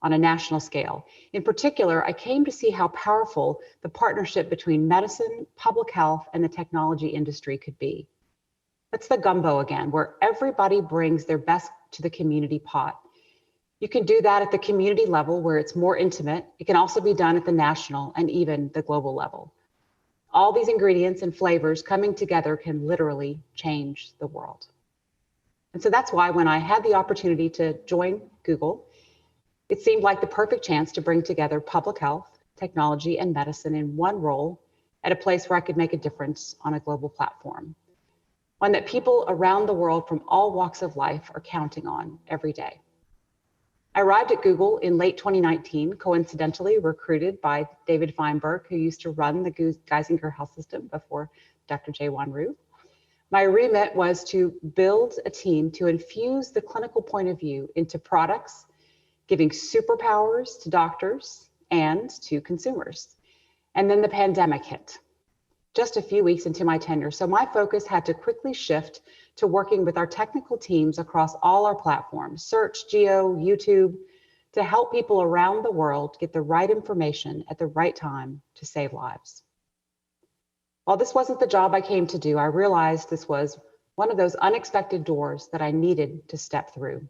[SPEAKER 6] on a national scale. In particular, I came to see how powerful the partnership between medicine, public health, and the technology industry could be. That's the gumbo again, where everybody brings their best to the community pot. You can do that at the community level where it's more intimate. It can also be done at the national and even the global level. All these ingredients and flavors coming together can literally change the world. And so that's why when I had the opportunity to join Google, it seemed like the perfect chance to bring together public health, technology, and medicine in one role at a place where I could make a difference on a global platform. One that people around the world from all walks of life are counting on every day. I arrived at Google in late 2019, coincidentally recruited by David Feinberg, who used to run the Geisinger Health System before Dr. Jae-Won Ryu. My remit was to build a team to infuse the clinical point of view into products, giving superpowers to doctors and to consumers. And then the pandemic hit, just a few weeks into my tenure. So my focus had to quickly shift to working with our technical teams across all our platforms, search, geo, YouTube, to help people around the world get the right information at the right time to save lives. While this wasn't the job I came to do, I realized this was one of those unexpected doors that I needed to step through.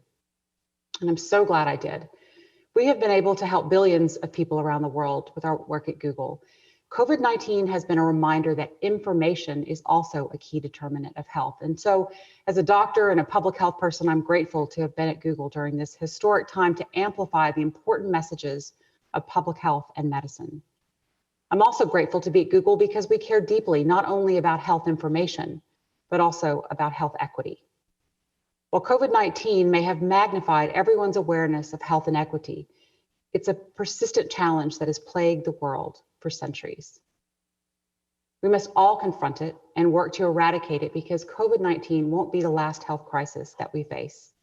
[SPEAKER 6] And I'm so glad I did. We have been able to help billions of people around the world with our work at Google. COVID-19 has been a reminder that information is also a key determinant of health. And so as a doctor and a public health person, I'm grateful to have been at Google during this historic time to amplify the important messages of public health and medicine. I'm also grateful to be at Google because we care deeply not only about health information, but also about health equity. While COVID-19 may have magnified everyone's awareness of health inequity, it's a persistent challenge that has plagued the world for centuries. We must all confront it and work to eradicate it because COVID-19 won't be the last health crisis that we face.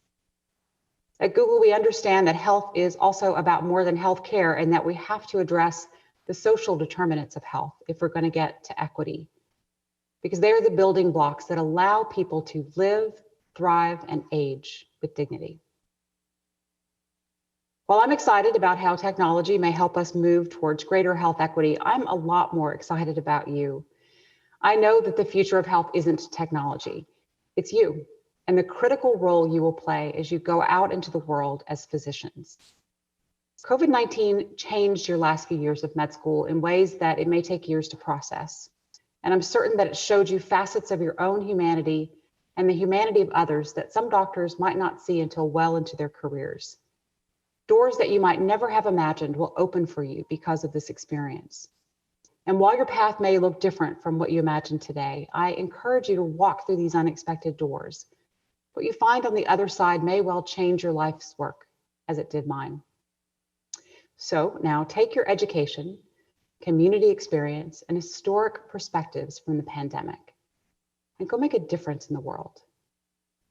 [SPEAKER 6] At Google, we understand that health is also about more than healthcare and that we have to address the social determinants of health if we're going to get to equity, because they are the building blocks that allow people to live, thrive, and age with dignity. While I'm excited about how technology may help us move towards greater health equity, I'm a lot more excited about you. I know that the future of health isn't technology, it's you and the critical role you will play as you go out into the world as physicians. COVID-19 changed your last few years of med school in ways that it may take years to process. And I'm certain that it showed you facets of your own humanity and the humanity of others that some doctors might not see until well into their careers. Doors that you might never have imagined will open for you because of this experience. And while your path may look different from what you imagine today, I encourage you to walk through these unexpected doors. What you find on the other side may well change your life's work, as it did mine. So now take your education, community experience, and historic perspectives from the pandemic and go make a difference in the world.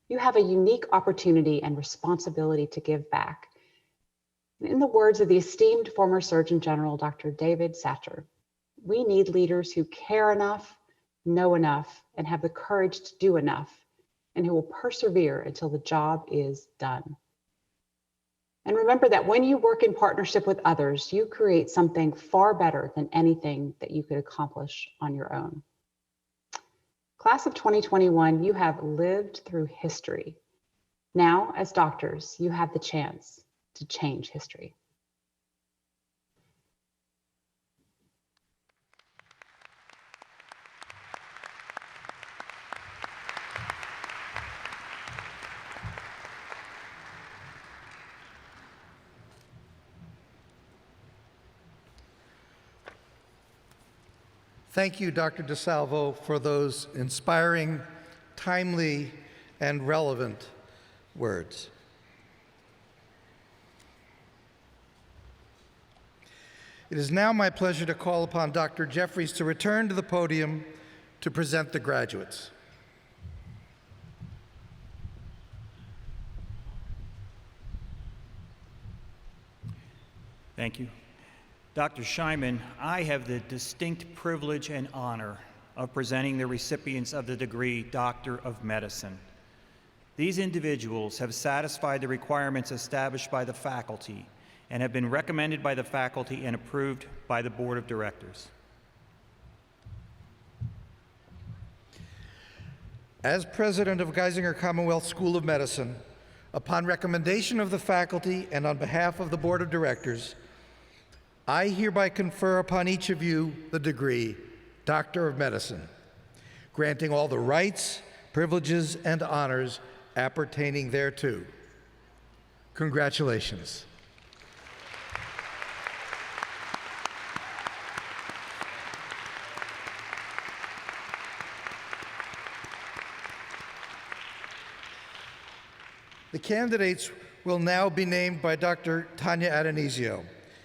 [SPEAKER 6] You have a unique opportunity and responsibility to give back. In the words of the esteemed former Surgeon General, Dr. David Satcher, we need leaders who care enough, know enough, and have the courage to do enough, and who will persevere until the job is done. And remember that when you work in partnership with others, you create something far better than anything that you could accomplish on your own. Class of 2021, you have lived through history. Now, as doctors, you have the chance to change history.
[SPEAKER 2] Thank you, Dr. DeSalvo, for those inspiring, timely, and relevant words. It is now my pleasure to call upon Dr. Jeffries to return to the podium to present the graduates.
[SPEAKER 5] Thank you. Dr. Scheinman, I have the distinct privilege and honor of presenting the recipients of the degree Doctor of Medicine. These individuals have satisfied the requirements established by the faculty and have been recommended by the faculty and approved by the Board of Directors.
[SPEAKER 2] As president of Geisinger Commonwealth School of Medicine, upon recommendation of the faculty and on behalf of the Board of Directors, I hereby confer upon each of you the degree Doctor of Medicine, granting all the rights, privileges, and honors appertaining thereto. Congratulations. The candidates will now be named by Dr. Tanya Adonisio.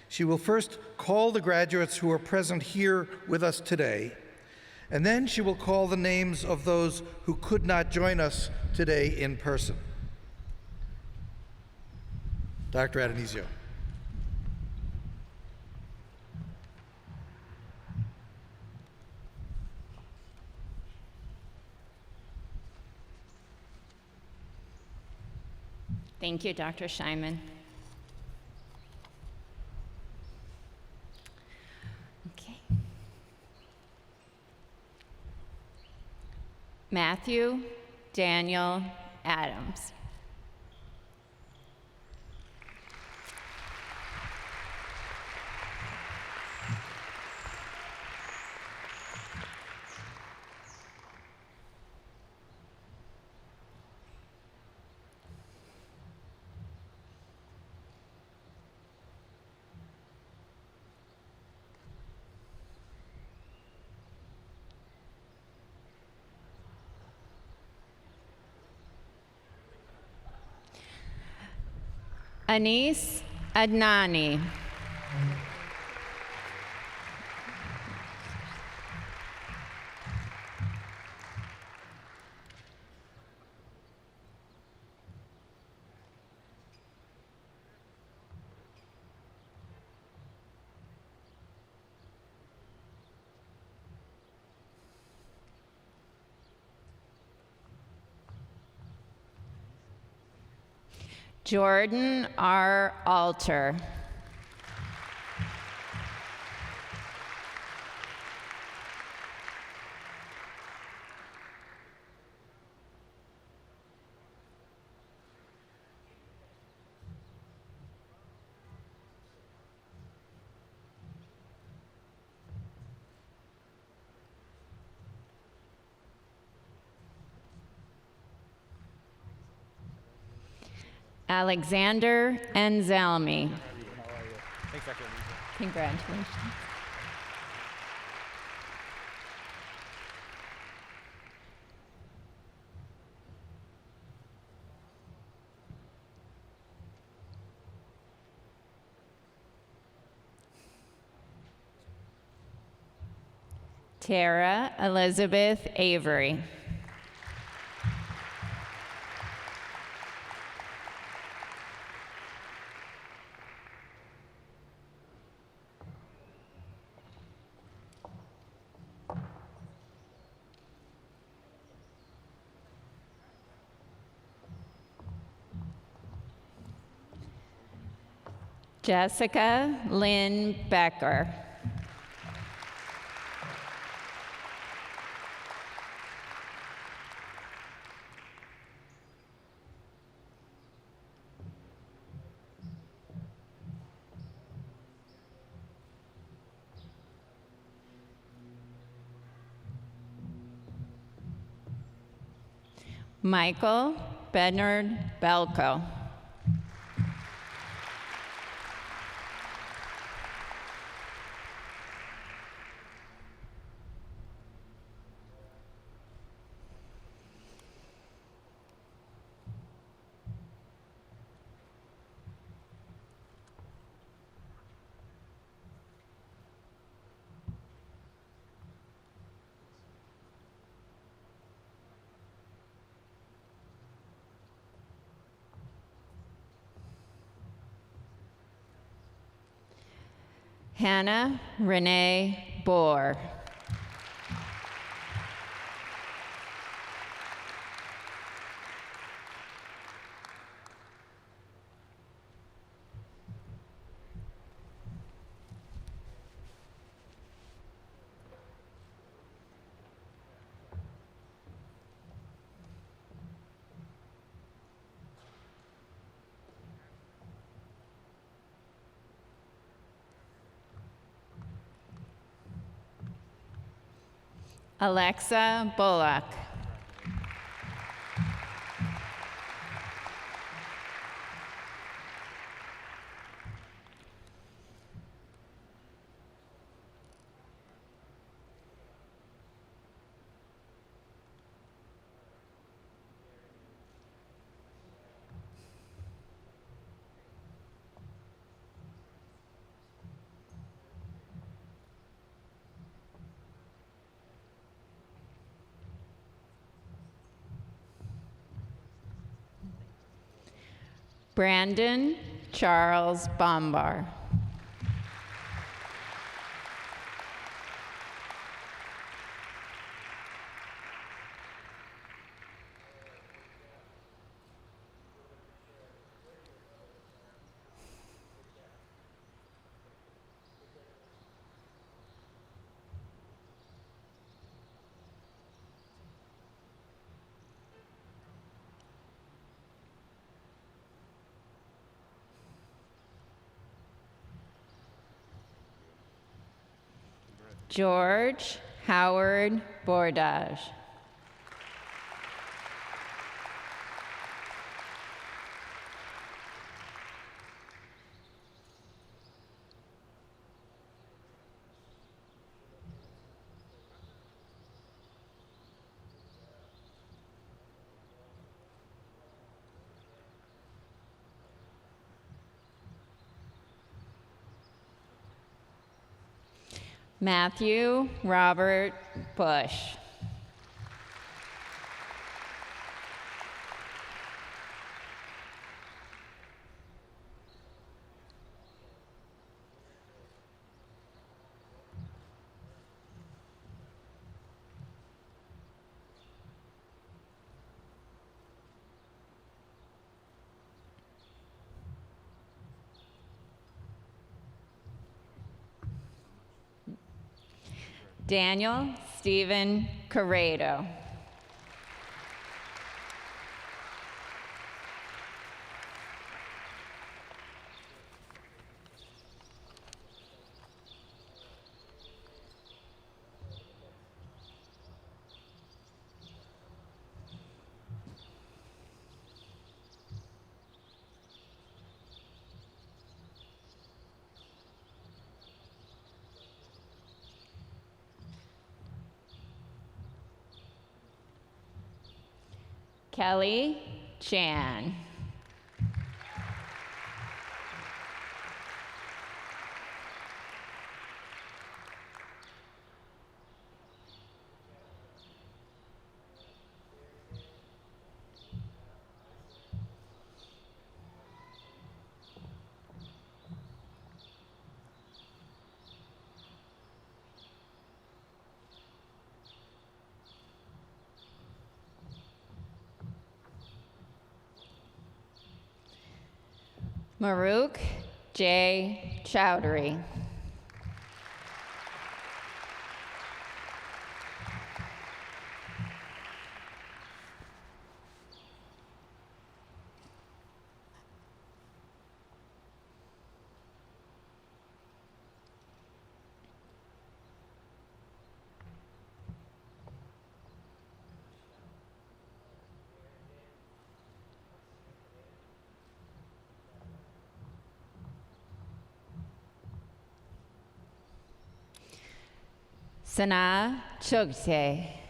[SPEAKER 2] She will first call the graduates who are present here with us today, and then she will call the names of those who could not join us today in person. Dr. Adonisio.
[SPEAKER 7] Thank you, Dr. Scheinman. Okay. Matthew Daniel Adams. Anis Adnani. Jordan R. Alter. Alexander Anzalmi.
[SPEAKER 8] Thanks, Dr. Adonisio.
[SPEAKER 7] Congratulations. Tara Elizabeth Avery. Jessica Lynn Becker. Michael Bernard Belko. Hannah Renee Bohr. Alexa Bullock. Brandon Charles Bombar. George Howard Bordage. Matthew Robert Bush. Daniel Stephen Corrado. Kelly Chan. Maruk Jay Chowdhury. Sana Chogte.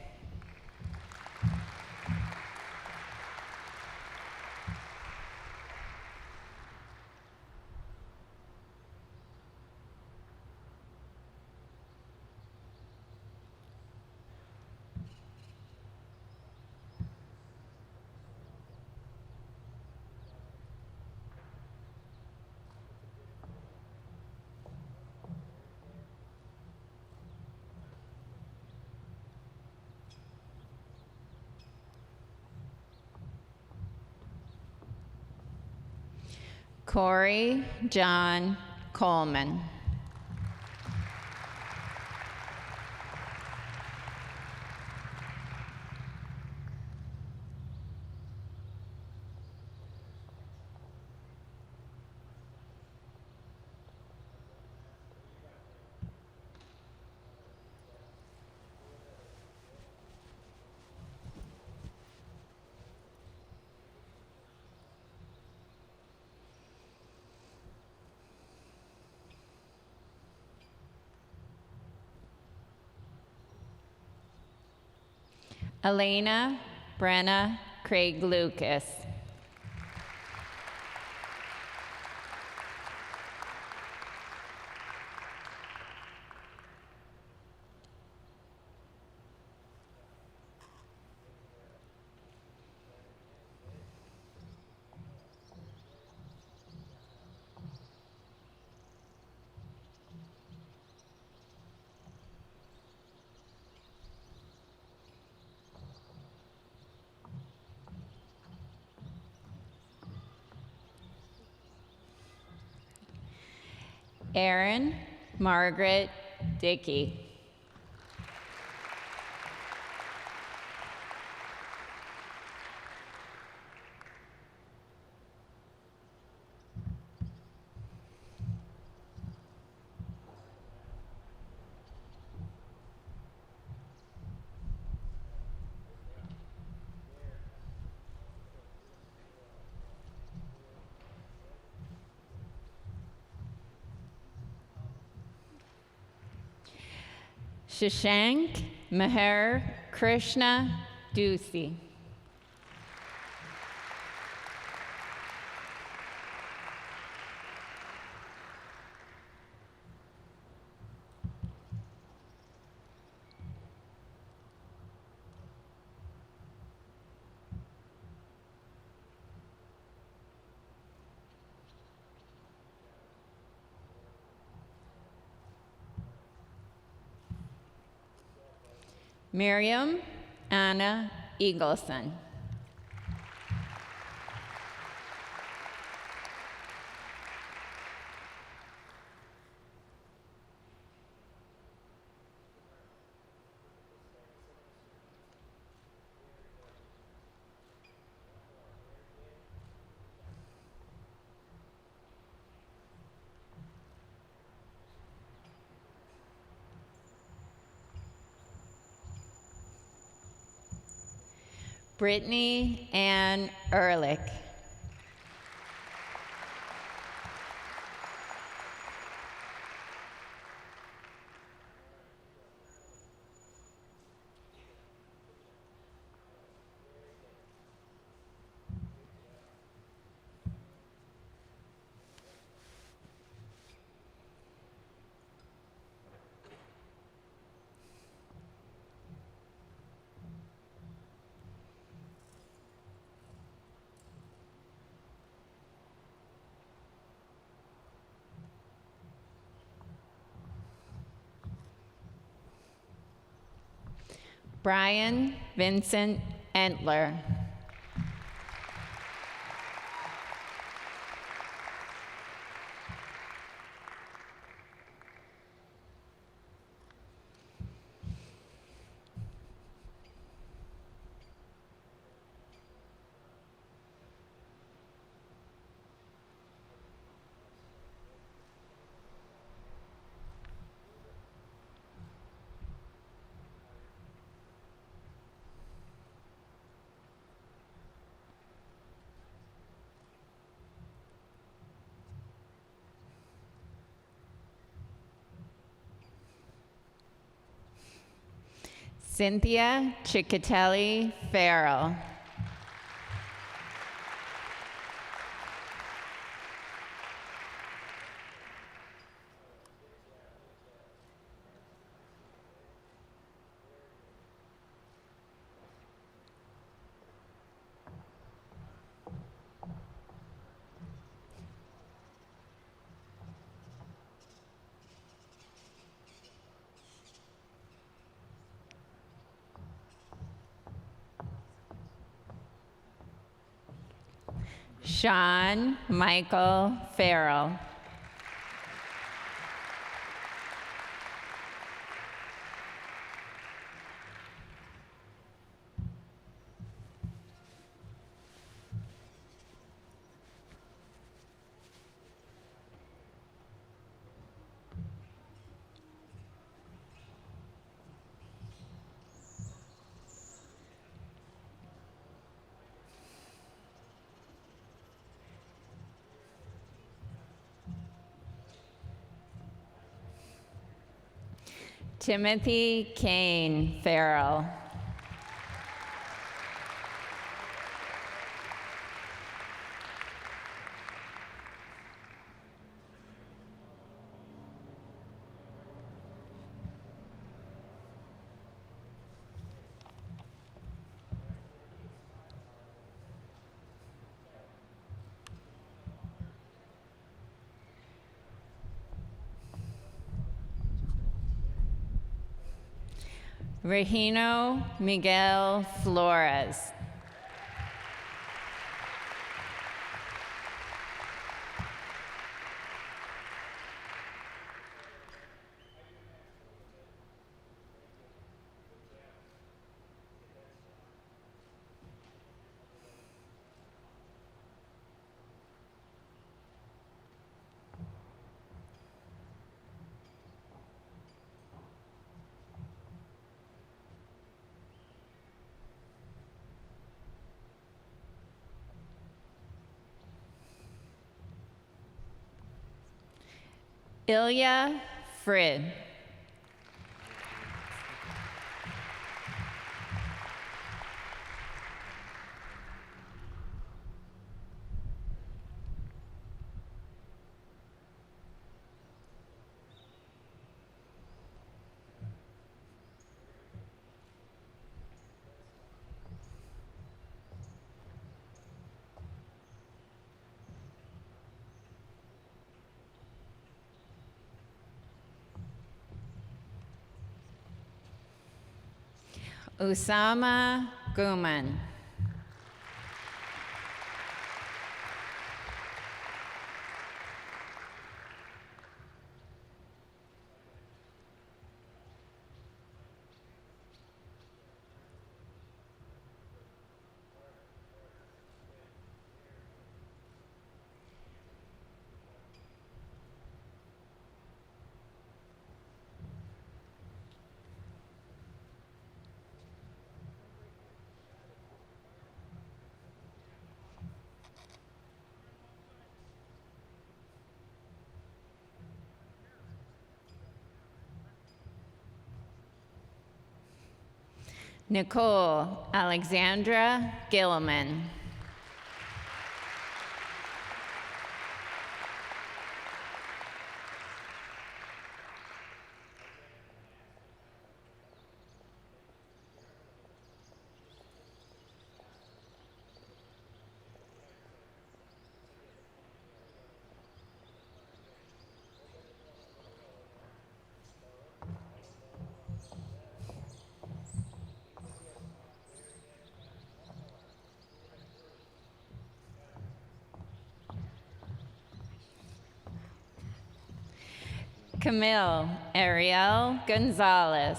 [SPEAKER 7] Corey John Coleman. Elena Brenna Craig Lucas. Erin Margaret Dickey. Shashank Meher Krishna Dusi. Miriam Anna Eagleson. Brittany Ann Ehrlich. Brian Vincent Entler. Cynthia Ciccatelli Farrell. Sean Michael Farrell. Timothy Kane Farrell. Regino Miguel Flores. Ilya Frid. Usama Guman. Nicole Alexandra Gilman. Camille Ariel Gonzalez.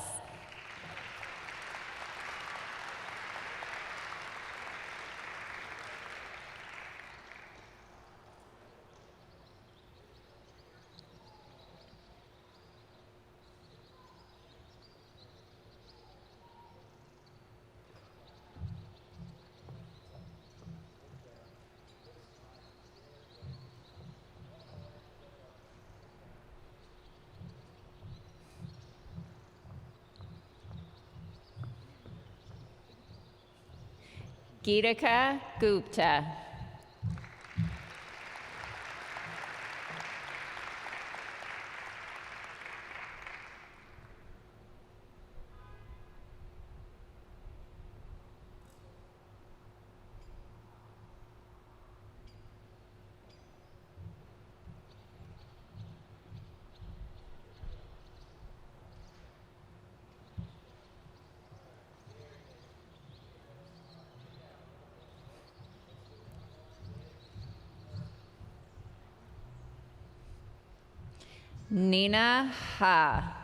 [SPEAKER 7] Geetika Gupta. Nina Ha.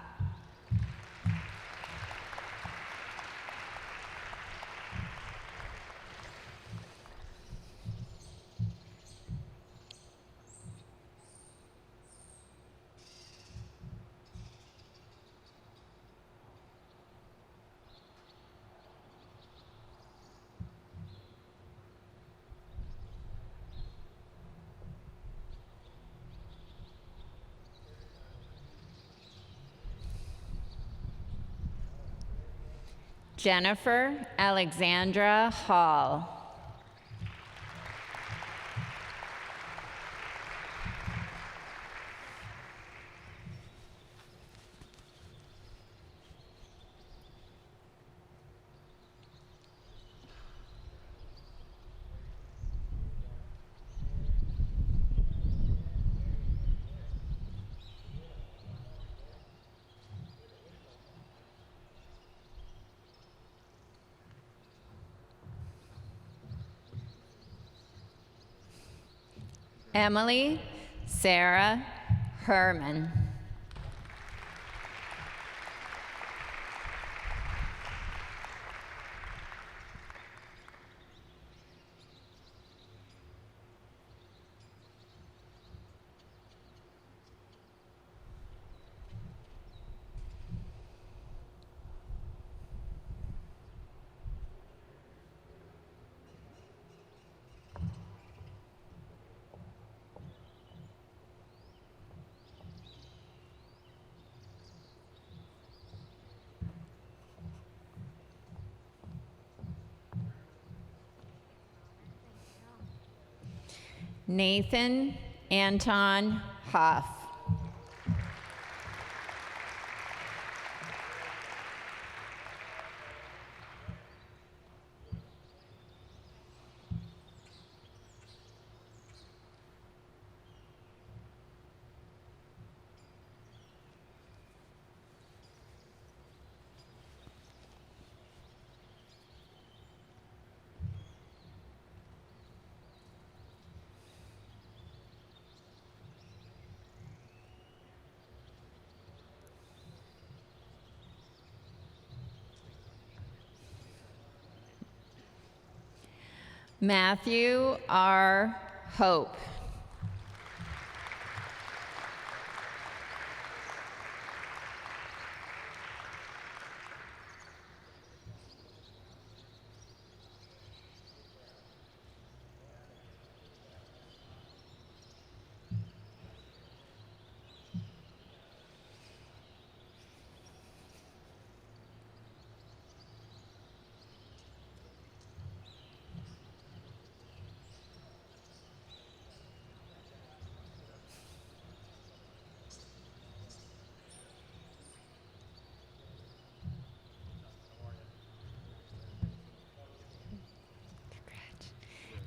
[SPEAKER 7] Jennifer Alexandra Hall. Emily Sarah Herman. Nathan Anton Huff. Matthew R. Hope.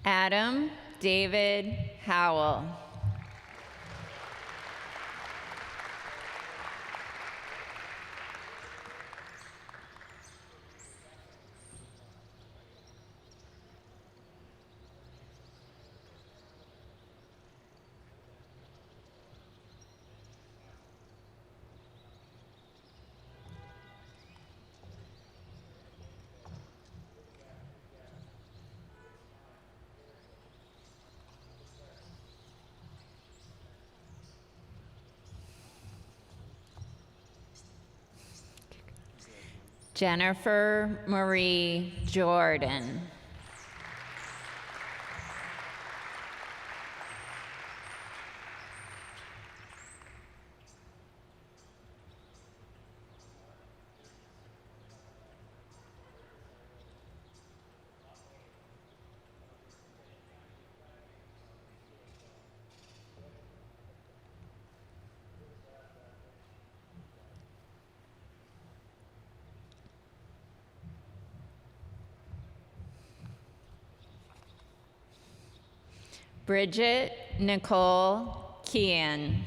[SPEAKER 7] Adam David Howell. Jennifer Marie Jordan. Bridget Nicole Kean.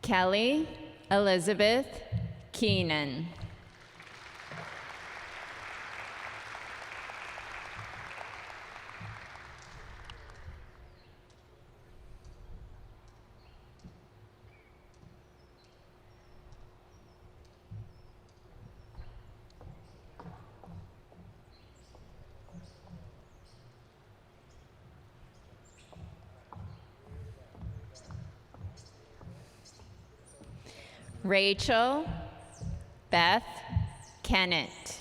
[SPEAKER 7] Kelly Elizabeth Keenan. Rachel Beth Kennett.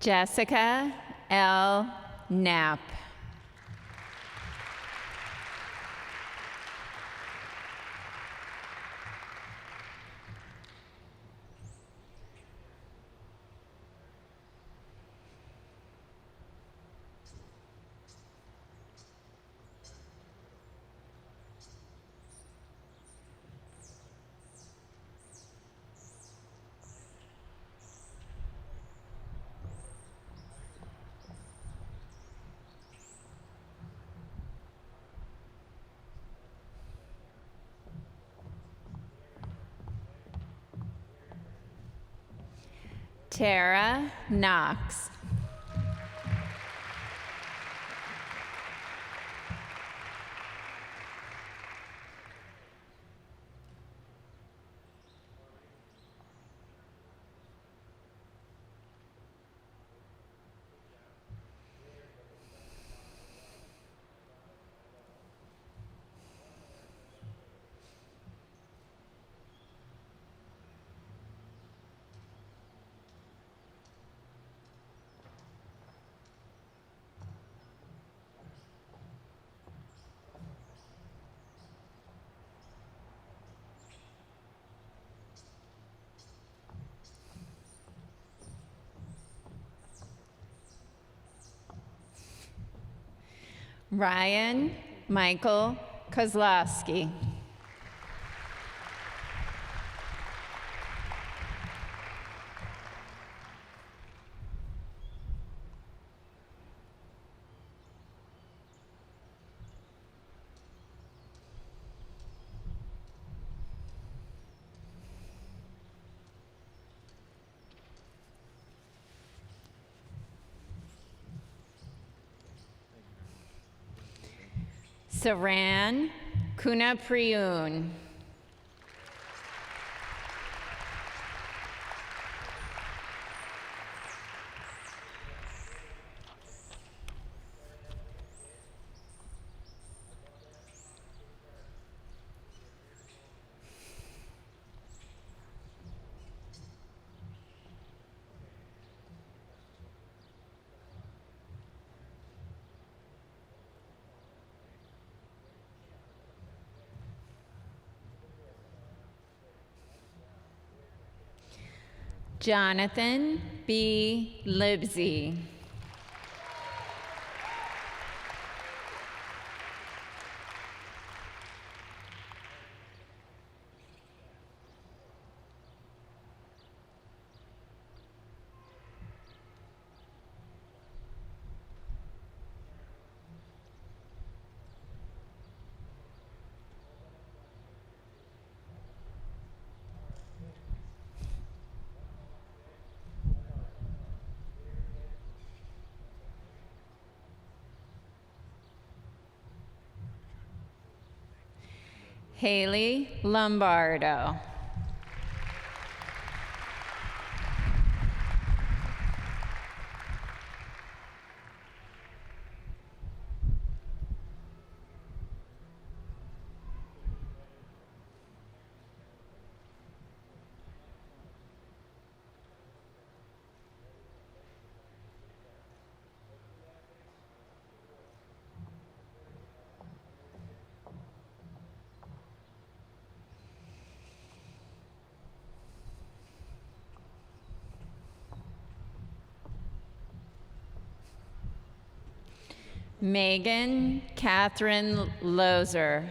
[SPEAKER 7] Jessica L. Knapp. Tara Knox. Ryan Michael Kozlowski. Saran Kunapriun. Jonathan B. Libsey. Haley Lombardo. Megan Catherine Lozer.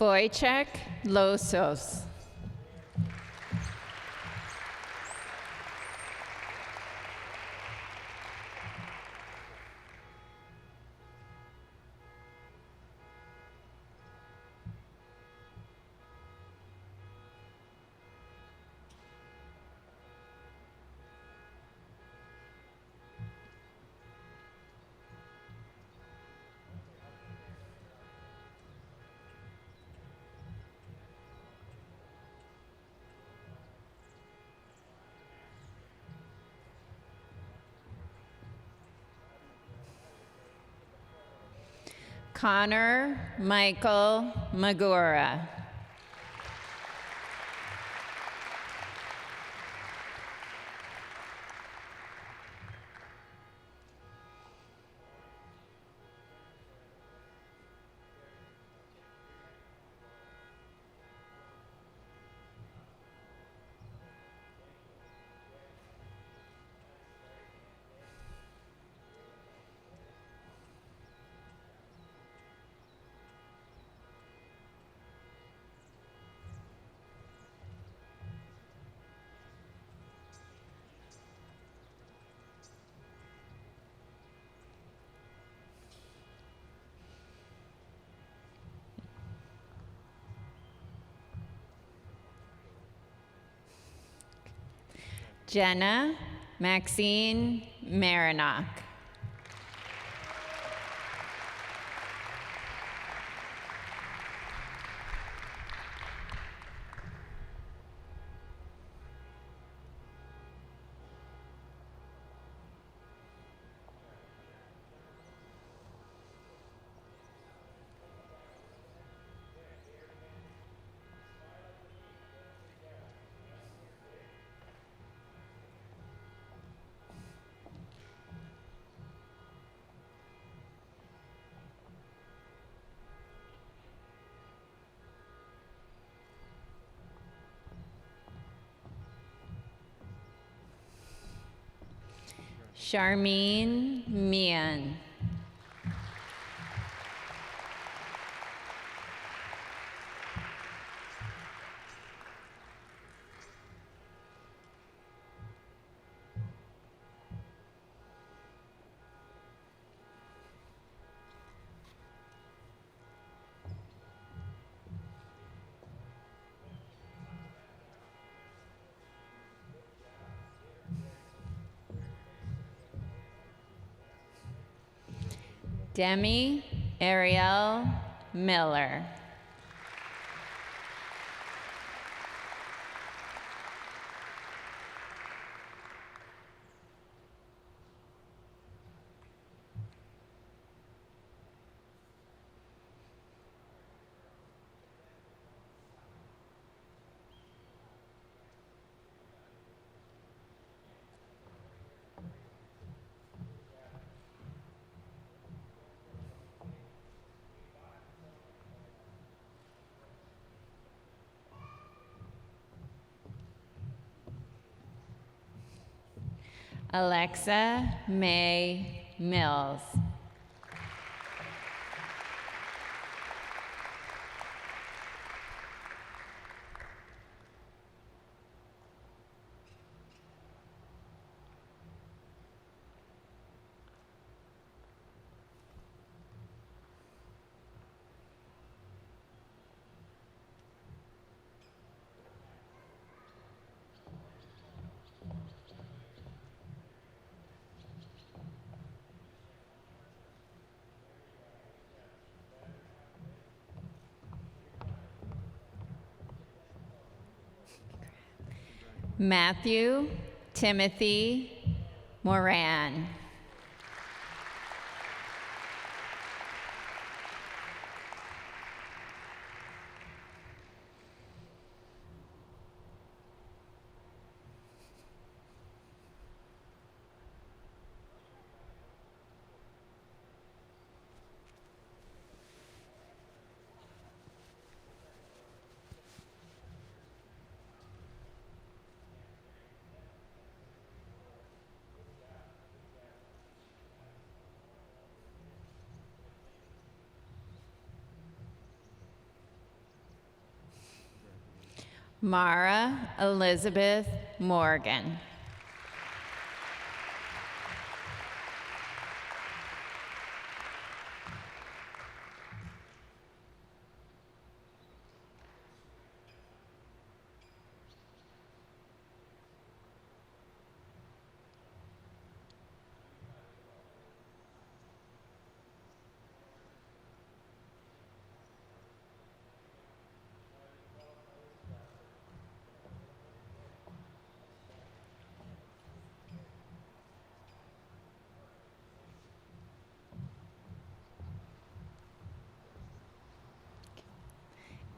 [SPEAKER 7] Wojciech Losos. Connor Michael Magura. Jenna Maxine Marinock. Charmine Mian. Demi Ariel Miller. Alexa May Mills. Matthew Timothy Moran. Mara Elizabeth Morgan.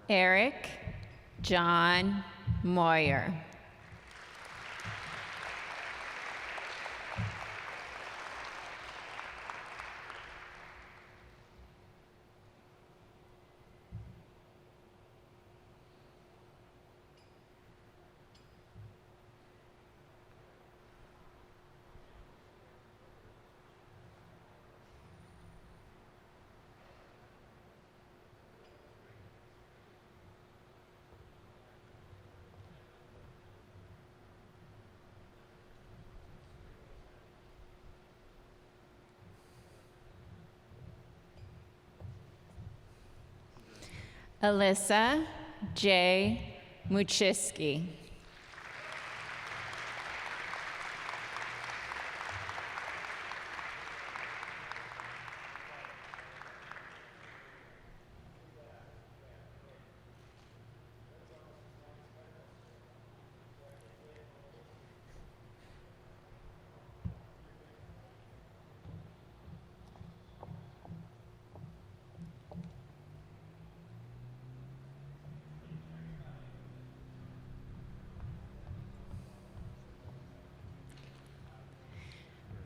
[SPEAKER 7] Eric John Moyer. Alyssa J. Muchiski.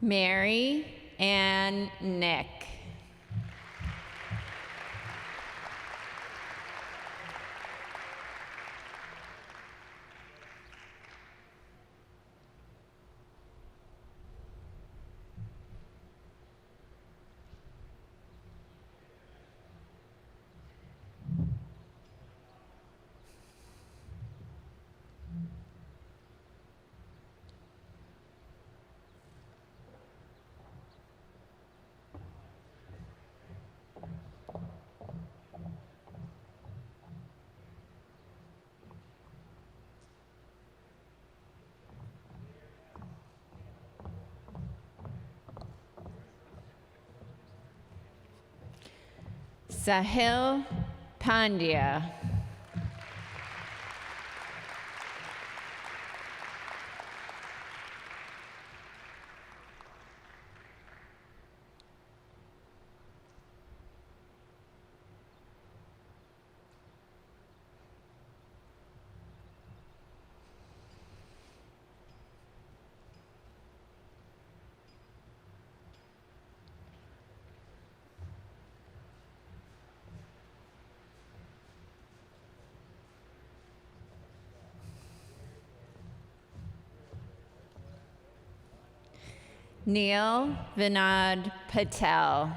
[SPEAKER 7] Mary Ann Nick. Sahil Pandya. Neil Vinod Patel.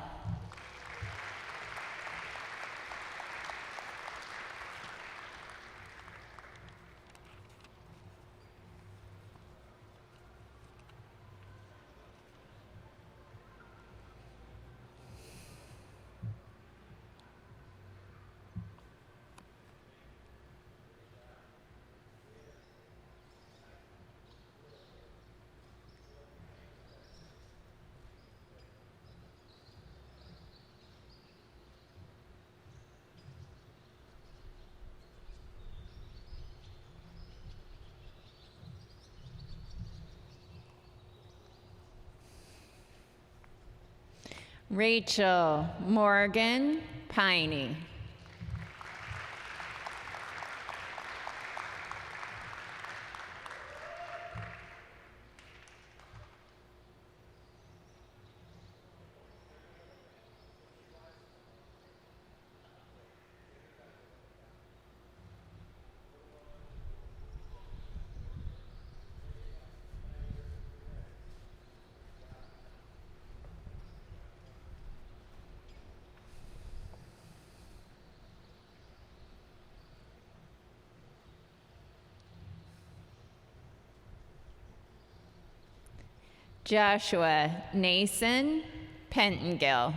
[SPEAKER 7] Rachel Morgan Piney. Joshua Nason Pentongill.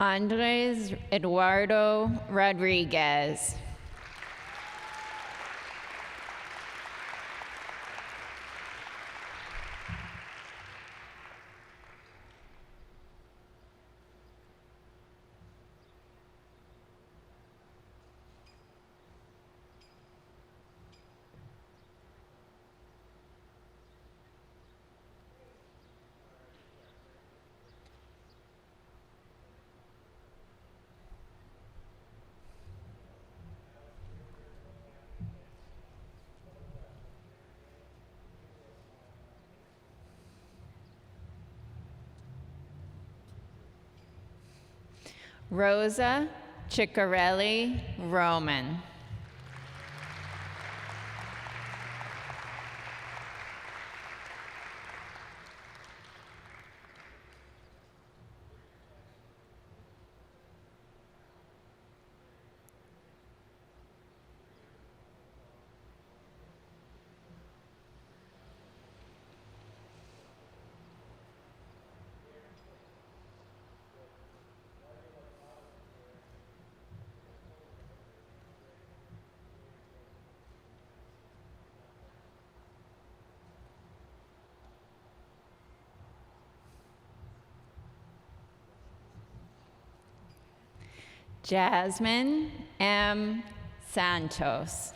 [SPEAKER 7] Andres Eduardo Rodriguez. Rosa Ciccarelli Roman. Jasmine M. Santos.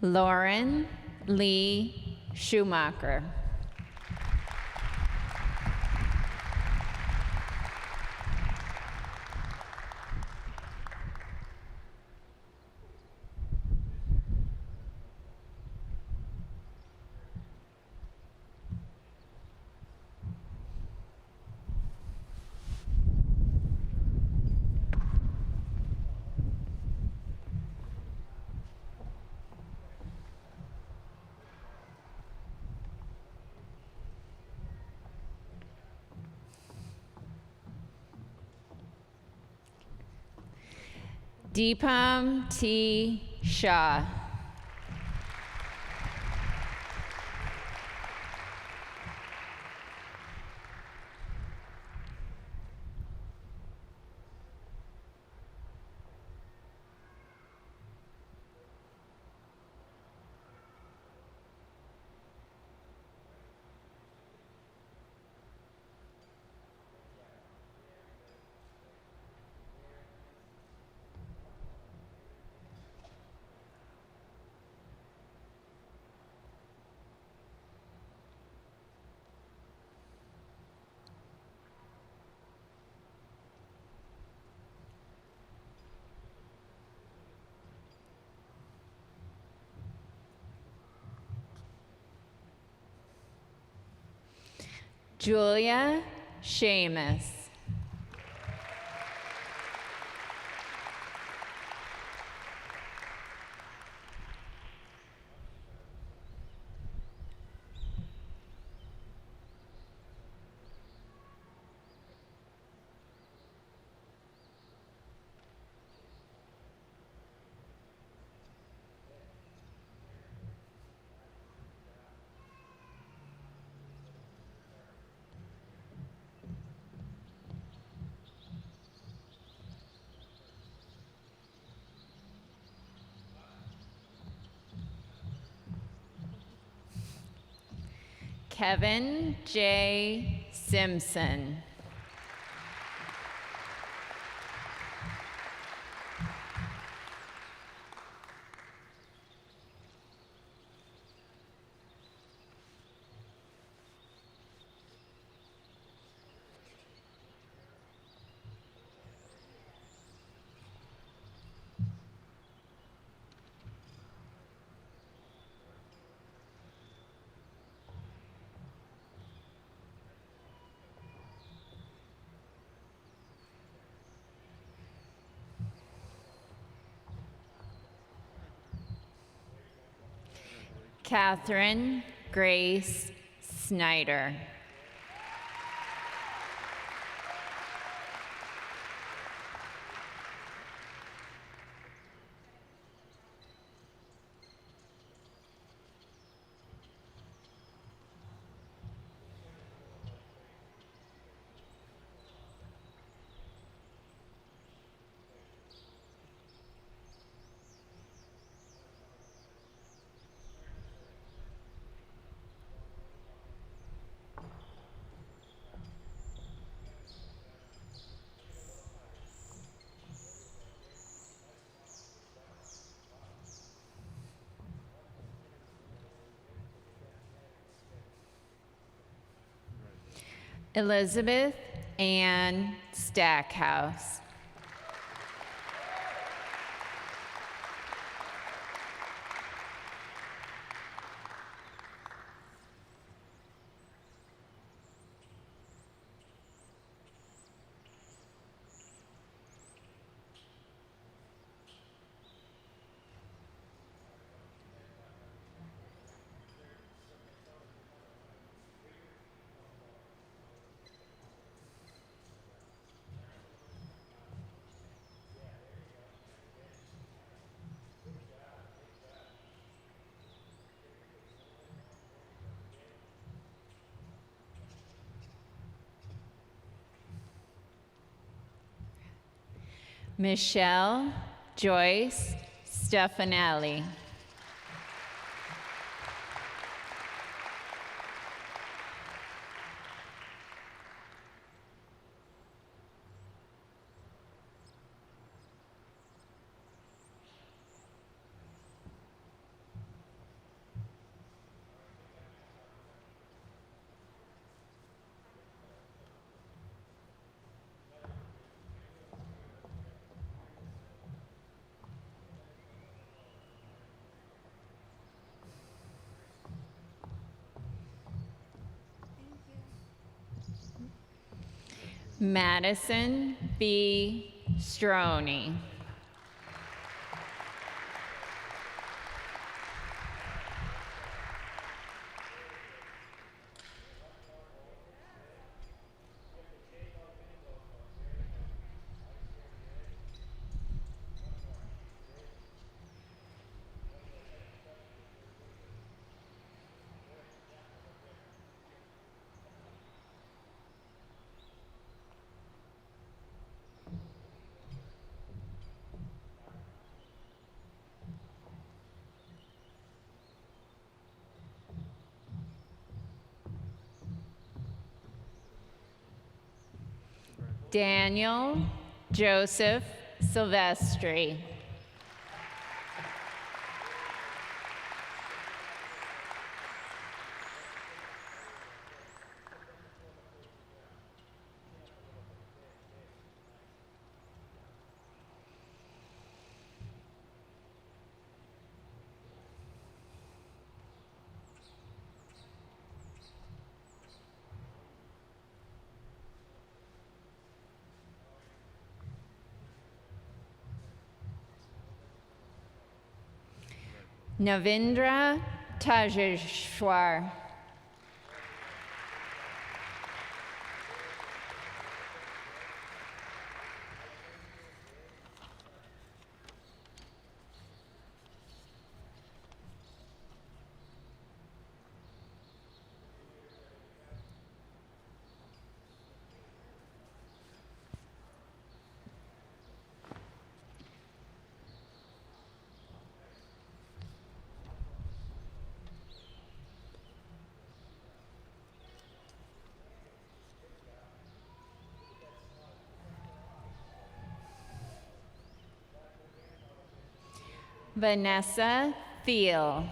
[SPEAKER 7] Lauren Lee Schumacher. Deepam T. Shah. Julia Seamus. Kevin J. Simpson. Catherine Grace Snyder. Elizabeth Ann Stackhouse. Michelle Joyce Stefanelli. Madison B. Stroney. Daniel Joseph Silvestri. Navindra Tajeshwar. Vanessa Thiel.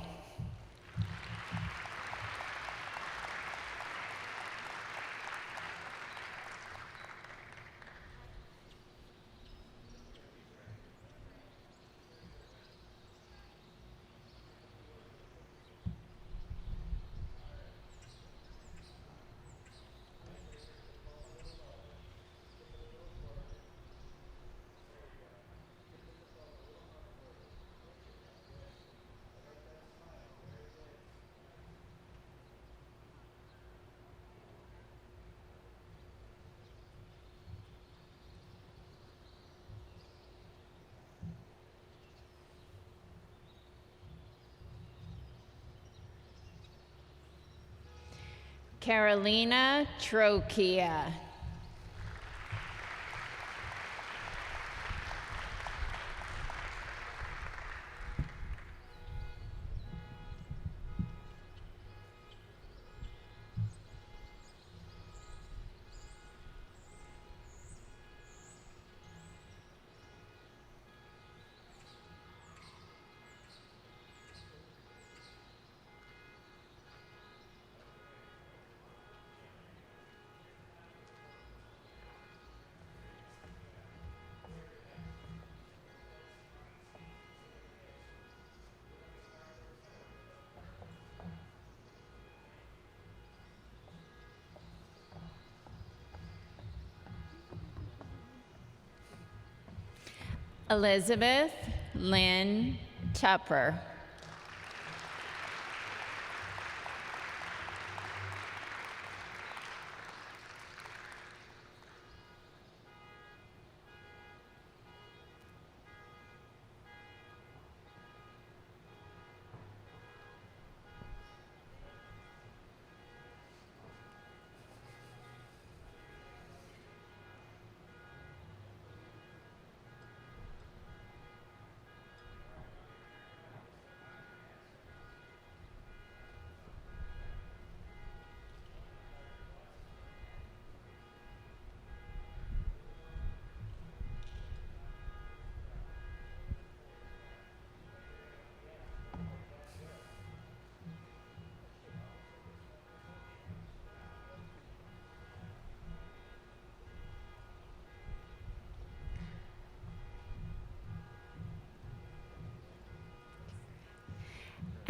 [SPEAKER 7] Carolina Trokia. Elizabeth Lynn Tupper.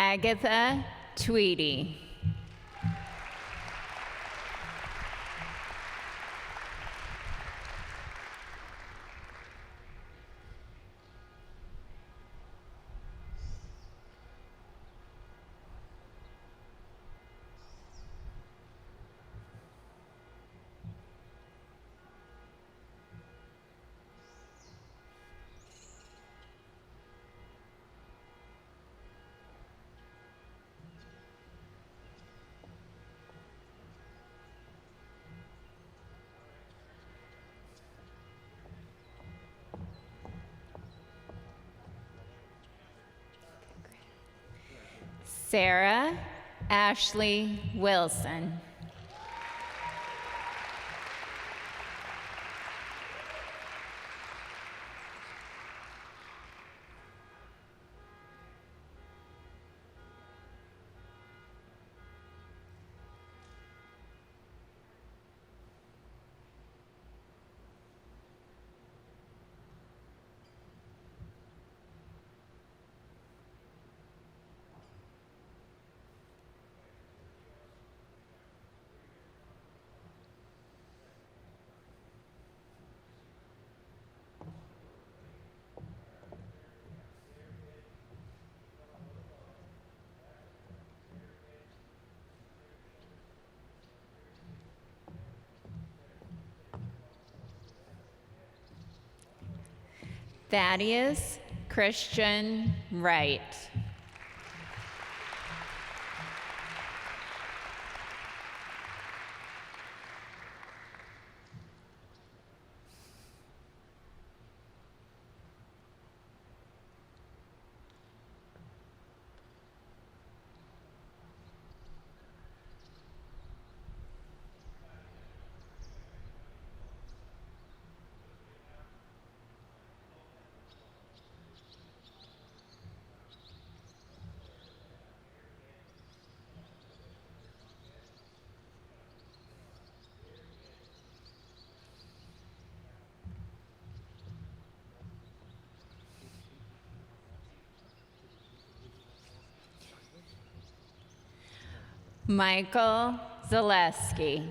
[SPEAKER 7] Agatha Tweedy. Sarah Ashley Wilson. Thaddeus Christian Wright. Michael Zaleski.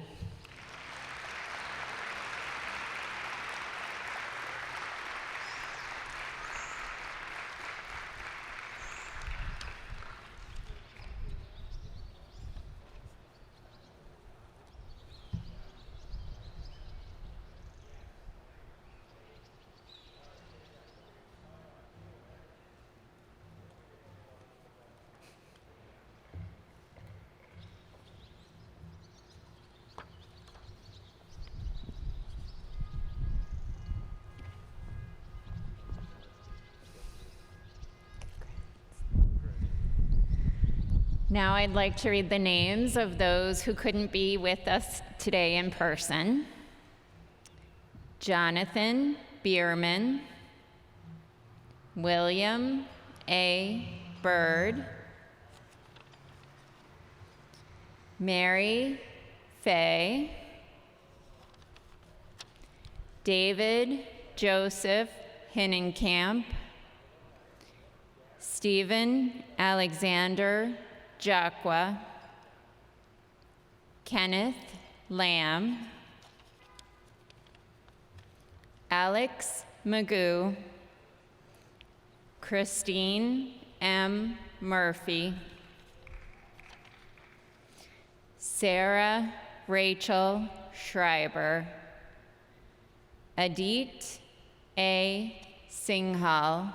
[SPEAKER 7] Now I'd like to read the names of those who couldn't be with us today in person. Jonathan Bierman, William A. Bird, Mary Fay, David Joseph Hinnenkamp, Stephen Alexander Jacqua, Kenneth Lamb, Alex Magoo, Christine M. Murphy, Sarah Rachel Schreiber, Adit A. Singhal,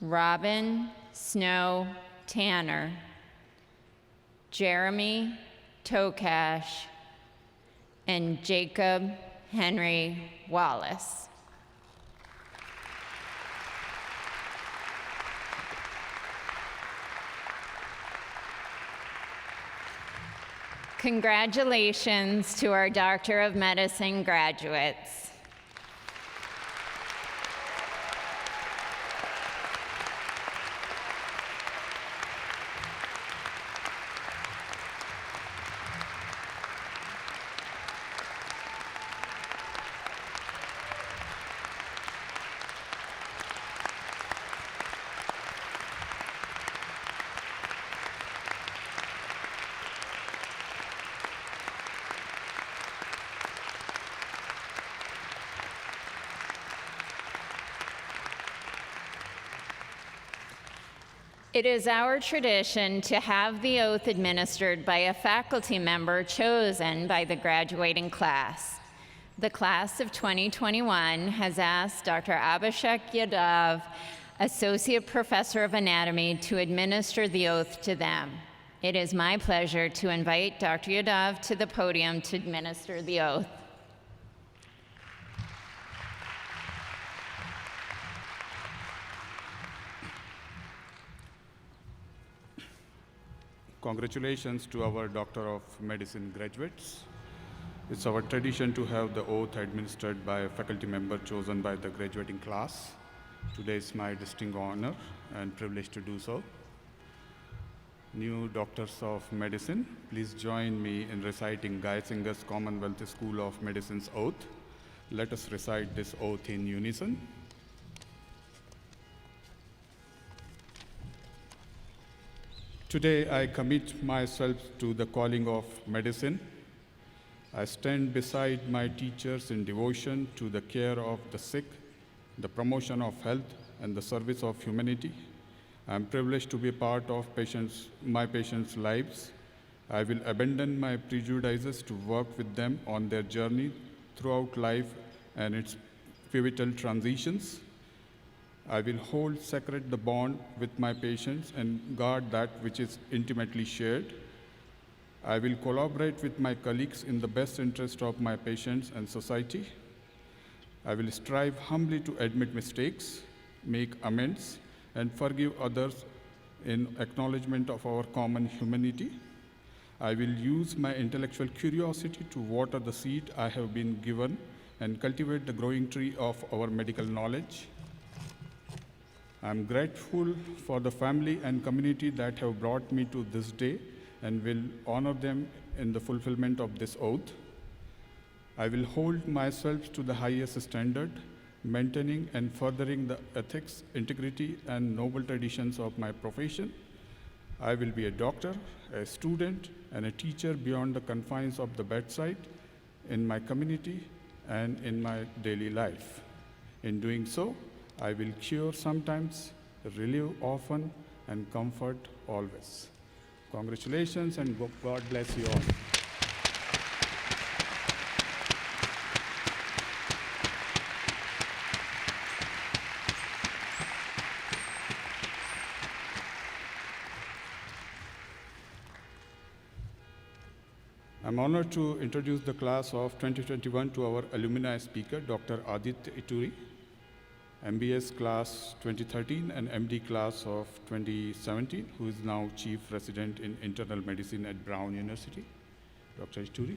[SPEAKER 7] Robin Snow Tanner, Jeremy Tokash, and Jacob Henry Wallace. Congratulations to our Doctor of Medicine graduates. It is our tradition to have the oath administered by a faculty member chosen by the graduating class. The class of 2021 has asked Dr. Abhishek Yadav, Associate Professor of Anatomy, to administer the oath to them. It is my pleasure to invite Dr. Yadav to the podium to administer the oath.
[SPEAKER 9] Congratulations to our Doctor of Medicine graduates. It's our tradition to have the oath administered by a faculty member chosen by the graduating class. Today is my distinct honor and privilege to do so. New Doctors of Medicine, please join me in reciting Geisinger's Commonwealth School of Medicine's oath. Let us recite this oath in unison. Today, I commit myself to the calling of medicine. I stand beside my teachers in devotion to the care of the sick, the promotion of health, and the service of humanity. I am privileged to be part of my patients' lives. I will abandon my prejudices to work with them on their journey throughout life and its pivotal transitions. I will hold sacred the bond with my patients and guard that which is intimately shared. I will collaborate with my colleagues in the best interest of my patients and society. I will strive humbly to admit mistakes, make amends, and forgive others in acknowledgement of our common humanity. I will use my intellectual curiosity to water the seed I have been given and cultivate the growing tree of our medical knowledge. I'm grateful for the family and community that have brought me to this day and will honor them in the fulfillment of this oath. I will hold myself to the highest standard, maintaining and furthering the ethics, integrity, and noble traditions of my profession. I will be a doctor, a student, and a teacher beyond the confines of the bedside, in my community, and in my daily life. In doing so, I will cure sometimes, relieve often, and comfort always. Congratulations, and God bless you all. I'm honored to introduce the class of 2021 to our alumni speaker, Dr. Aditya Ituri, MBS class 2013 and MD class of 2017, who is now Chief Resident in Internal Medicine at Brown University. Dr. Ituri.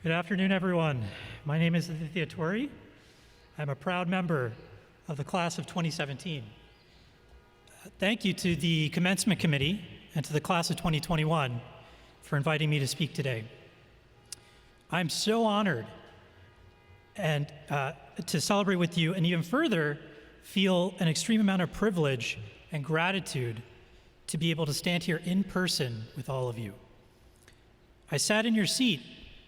[SPEAKER 10] Good afternoon, everyone. My name is Aditya Ituri. I'm a proud member of the class of 2017. Thank you to the Commencement Committee and to the class of 2021 for inviting me to speak today. I'm so honored and to celebrate with you, and even further, feel an extreme amount of privilege and gratitude to be able to stand here in person with all of you. I sat in your seat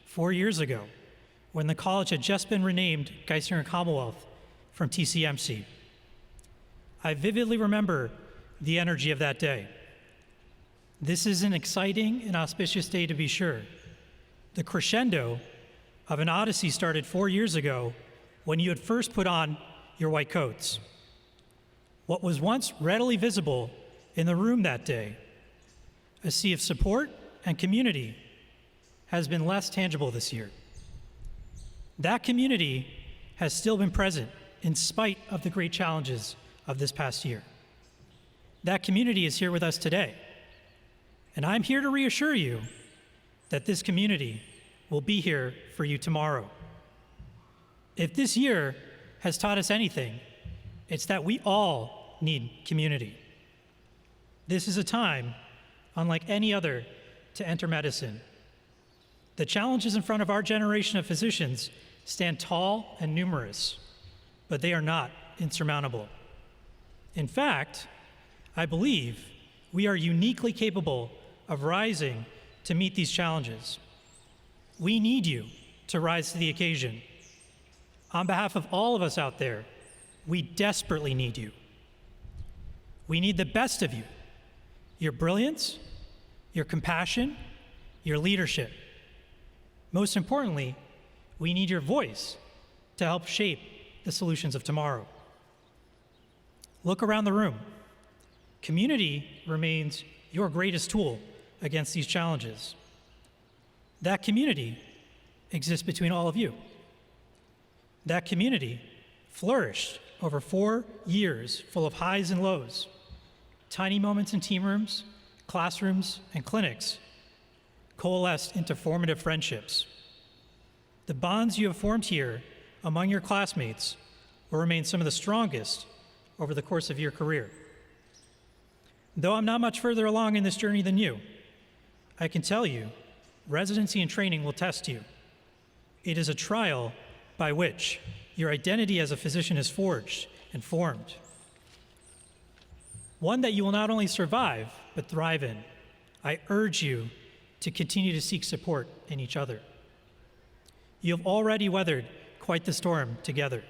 [SPEAKER 10] 4 years ago when the college had just been renamed Geisinger Commonwealth from TCMC. I vividly remember the energy of that day. This is an exciting and auspicious day, to be sure. The crescendo of an odyssey started 4 years ago when you had first put on your white coats. What was once readily visible in the room that day, a sea of support and community, has been less tangible this year. That community has still been present in spite of the great challenges of this past year. That community is here with us today, and I'm here to reassure you that this community will be here for you tomorrow. If this year has taught us anything, it's that we all need community. This is a time unlike any other to enter medicine. The challenges in front of our generation of physicians stand tall and numerous, but they are not insurmountable. In fact, I believe we are uniquely capable of rising to meet these challenges. We need you to rise to the occasion. On behalf of all of us out there, we desperately need you. We need the best of you, your brilliance, your compassion, your leadership. Most importantly, we need your voice to help shape the solutions of tomorrow. Look around the room. Community remains your greatest tool against these challenges. That community exists between all of you. That community flourished over 4 years full of highs and lows, tiny moments in team rooms, classrooms, and clinics coalesced into formative friendships. The bonds you have formed here among your classmates will remain some of the strongest over the course of your career. Though I'm not much further along in this journey than you, I can tell you, residency and training will test you. It is a trial by which your identity as a physician is forged and formed. One that you will not only survive, but thrive in. I urge you to continue to seek support in each other. You have already weathered quite the storm together.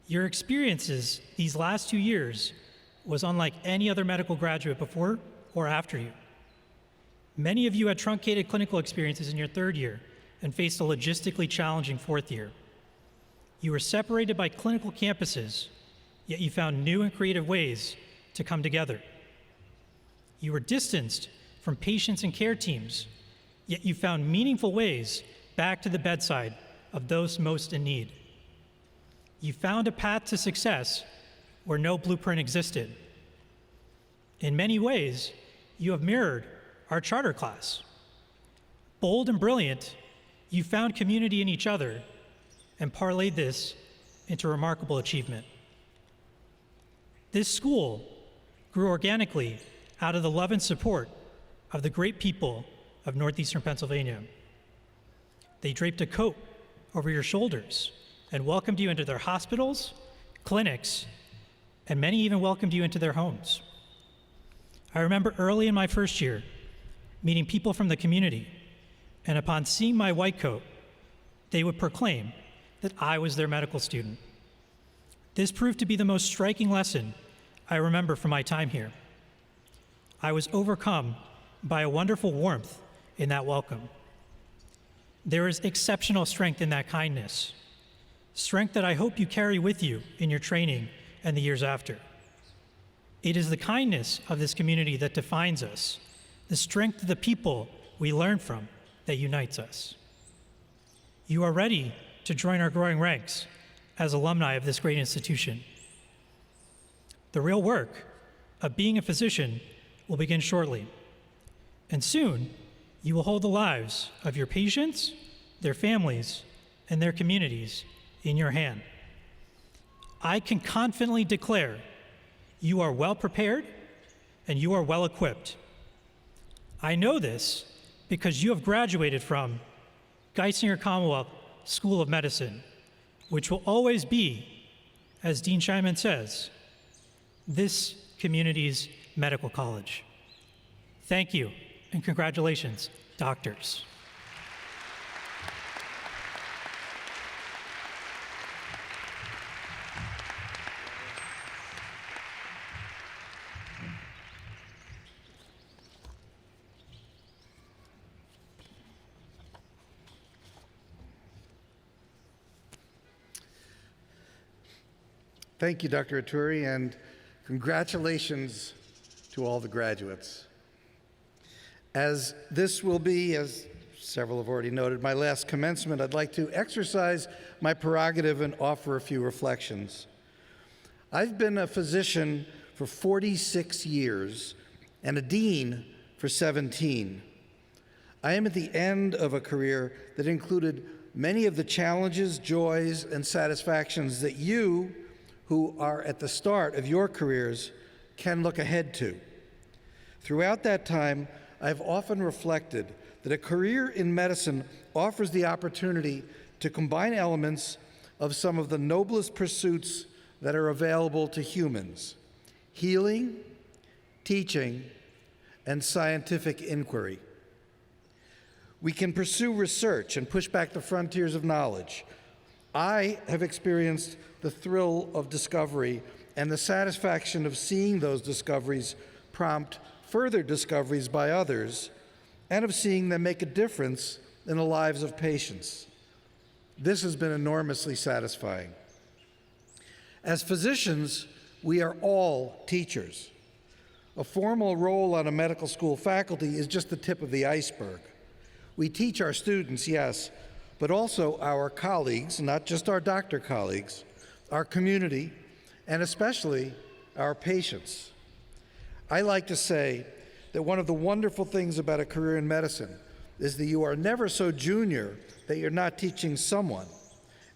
[SPEAKER 10] Your experiences these last 2 years was unlike any other medical graduate before or after you. Many of you had truncated clinical experiences in your third year and faced a logistically challenging fourth year. You were separated by clinical campuses, yet you found new and creative ways to come together. You were distanced from patients and care teams, yet you found meaningful ways back to the bedside of those most in need. You found a path to success where no blueprint existed. In many ways, you have mirrored our charter class. Bold and brilliant, you found community in each other and parlayed this into remarkable achievement. This school grew organically out of the love and support of the great people of Northeastern Pennsylvania. They draped a coat over your shoulders and welcomed you into their hospitals, clinics, and many even welcomed you into their homes. I remember early in my first year meeting people from the community, and upon seeing my white coat, they would proclaim that I was their medical student. This proved to be the most striking lesson I remember from my time here. I was overcome by a wonderful warmth in that welcome. There is exceptional strength in that kindness, strength that I hope you carry with you in your training and the years after. It is the kindness of this community that defines us, the strength of the people we learn from that unites us. You are ready to join our growing ranks as alumni of this great institution. The real work of being a physician will begin shortly, and soon you will hold the lives of your patients, their families, and their communities in your hand. I can confidently declare you are well prepared and you are well equipped. I know this because you have graduated from Geisinger Commonwealth School of Medicine, which will always be, as Dean Scheinman says, this community's medical college. Thank you and congratulations, doctors.
[SPEAKER 2] Thank you, Dr. Atturi, and congratulations to all the graduates. As this will be, as several have already noted, my last commencement, I'd like to exercise my prerogative and offer a few reflections. I've been a physician for 46 years and a dean for 17. I am at the end of a career that included many of the challenges, joys, and satisfactions that you, who are at the start of your careers, can look ahead to. Throughout that time, I've often reflected that a career in medicine offers the opportunity to combine elements of some of the noblest pursuits that are available to humans: healing, teaching, and scientific inquiry. We can pursue research and push back the frontiers of knowledge. I have experienced the thrill of discovery and the satisfaction of seeing those discoveries prompt further discoveries by others, and of seeing them make a difference in the lives of patients. This has been enormously satisfying. As physicians, we are all teachers. A formal role on a medical school faculty is just the tip of the iceberg. We teach our students, yes, but also our colleagues, not just our doctor colleagues, our community, and especially our patients. I like to say that one of the wonderful things about a career in medicine is that you are never so junior that you're not teaching someone,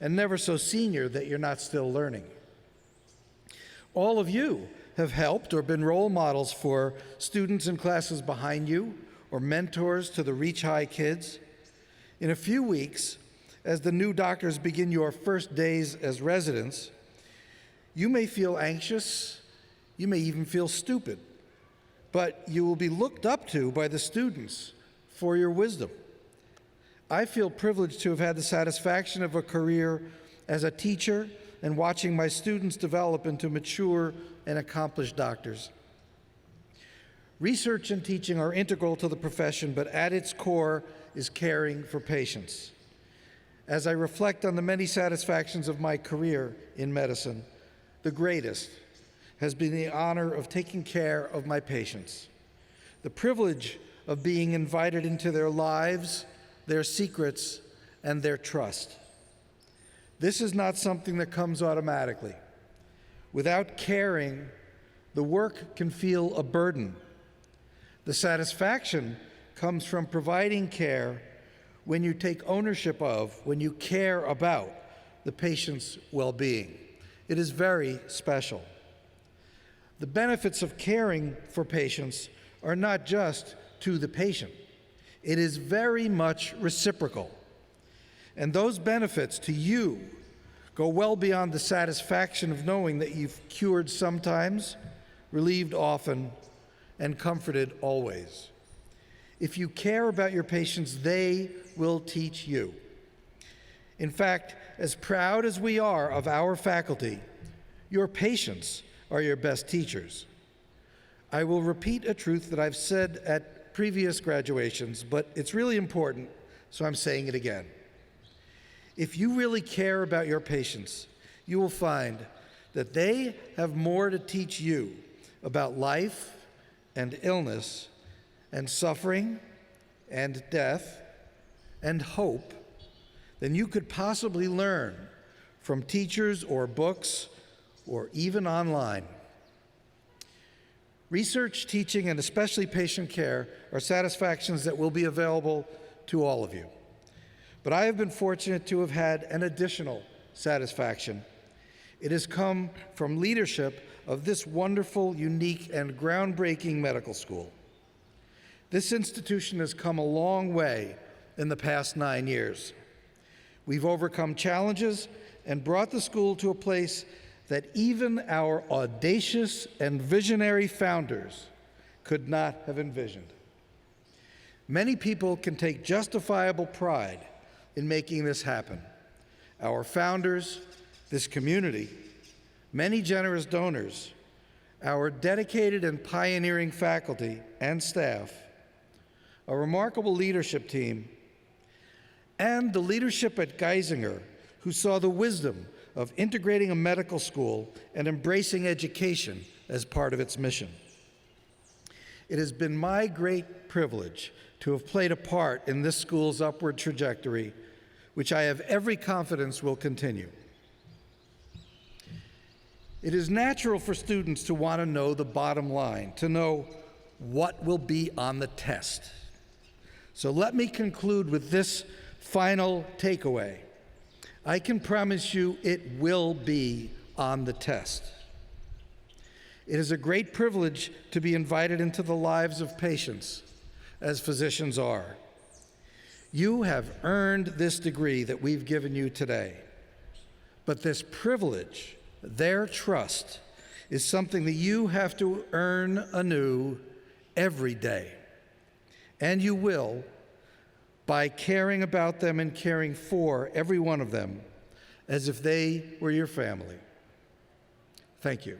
[SPEAKER 2] and never so senior that you're not still learning. All of you have helped or been role models for students in classes behind you, or mentors to the Reach High kids. In a few weeks, as the new doctors begin your first days as residents, you may feel anxious, you may even feel stupid, but you will be looked up to by the students for your wisdom. I feel privileged to have had the satisfaction of a career as a teacher and watching my students develop into mature and accomplished doctors. Research and teaching are integral to the profession, but at its core is caring for patients. As I reflect on the many satisfactions of my career in medicine, the greatest has been the honor of taking care of my patients, the privilege of being invited into their lives, their secrets, and their trust. This is not something that comes automatically. Without caring, the work can feel a burden. The satisfaction comes from providing care when you take ownership of, when you care about the patient's well-being. It is very special. The benefits of caring for patients are not just to the patient. It is very much reciprocal. And those benefits to you go well beyond the satisfaction of knowing that you've cured sometimes, relieved often, and comforted always. If you care about your patients, they will teach you. In fact, as proud as we are of our faculty, your patients are your best teachers. I will repeat a truth that I've said at previous graduations, but it's really important, so I'm saying it again. If you really care about your patients, you will find that they have more to teach you about life and illness and suffering and death and hope than you could possibly learn from teachers or books or even online. Research, teaching, and especially patient care are satisfactions that will be available to all of you. But I have been fortunate to have had an additional satisfaction. It has come from leadership of this wonderful, unique, and groundbreaking medical school. This institution has come a long way in the past 9 years. We've overcome challenges and brought the school to a place that even our audacious and visionary founders could not have envisioned. Many people can take justifiable pride in making this happen. Our founders, this community, many generous donors, our dedicated and pioneering faculty and staff, a remarkable leadership team, and the leadership at Geisinger, who saw the wisdom of integrating a medical school and embracing education as part of its mission. It has been my great privilege to have played a part in this school's upward trajectory, which I have every confidence will continue. It is natural for students to want to know the bottom line, to know what will be on the test. So let me conclude with this final takeaway. I can promise you it will be on the test. It is a great privilege to be invited into the lives of patients, as physicians are. You have earned this degree that we've given you today. But this privilege, their trust, is something that you have to earn anew every day. And you will by caring about them and caring for every one of them as if they were your family. Thank you.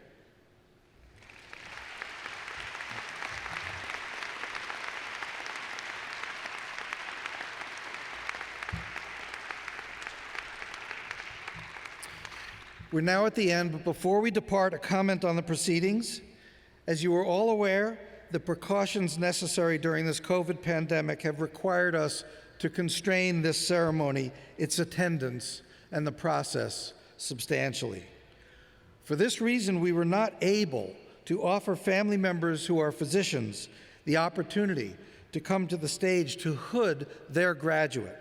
[SPEAKER 2] We're now at the end, but before we depart, a comment on the proceedings. As you are all aware, the precautions necessary during this COVID pandemic have required us to constrain this ceremony, its attendance, and the process substantially. For this reason, we were not able to offer family members who are physicians the opportunity to come to the stage to hood their graduate.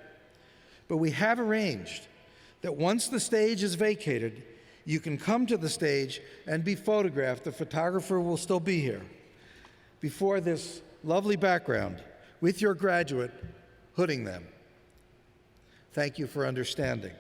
[SPEAKER 2] But we have arranged that once the stage is vacated, you can come to the stage and be photographed. The photographer will still be here before this lovely background with your graduate hooding them. Thank you for understanding.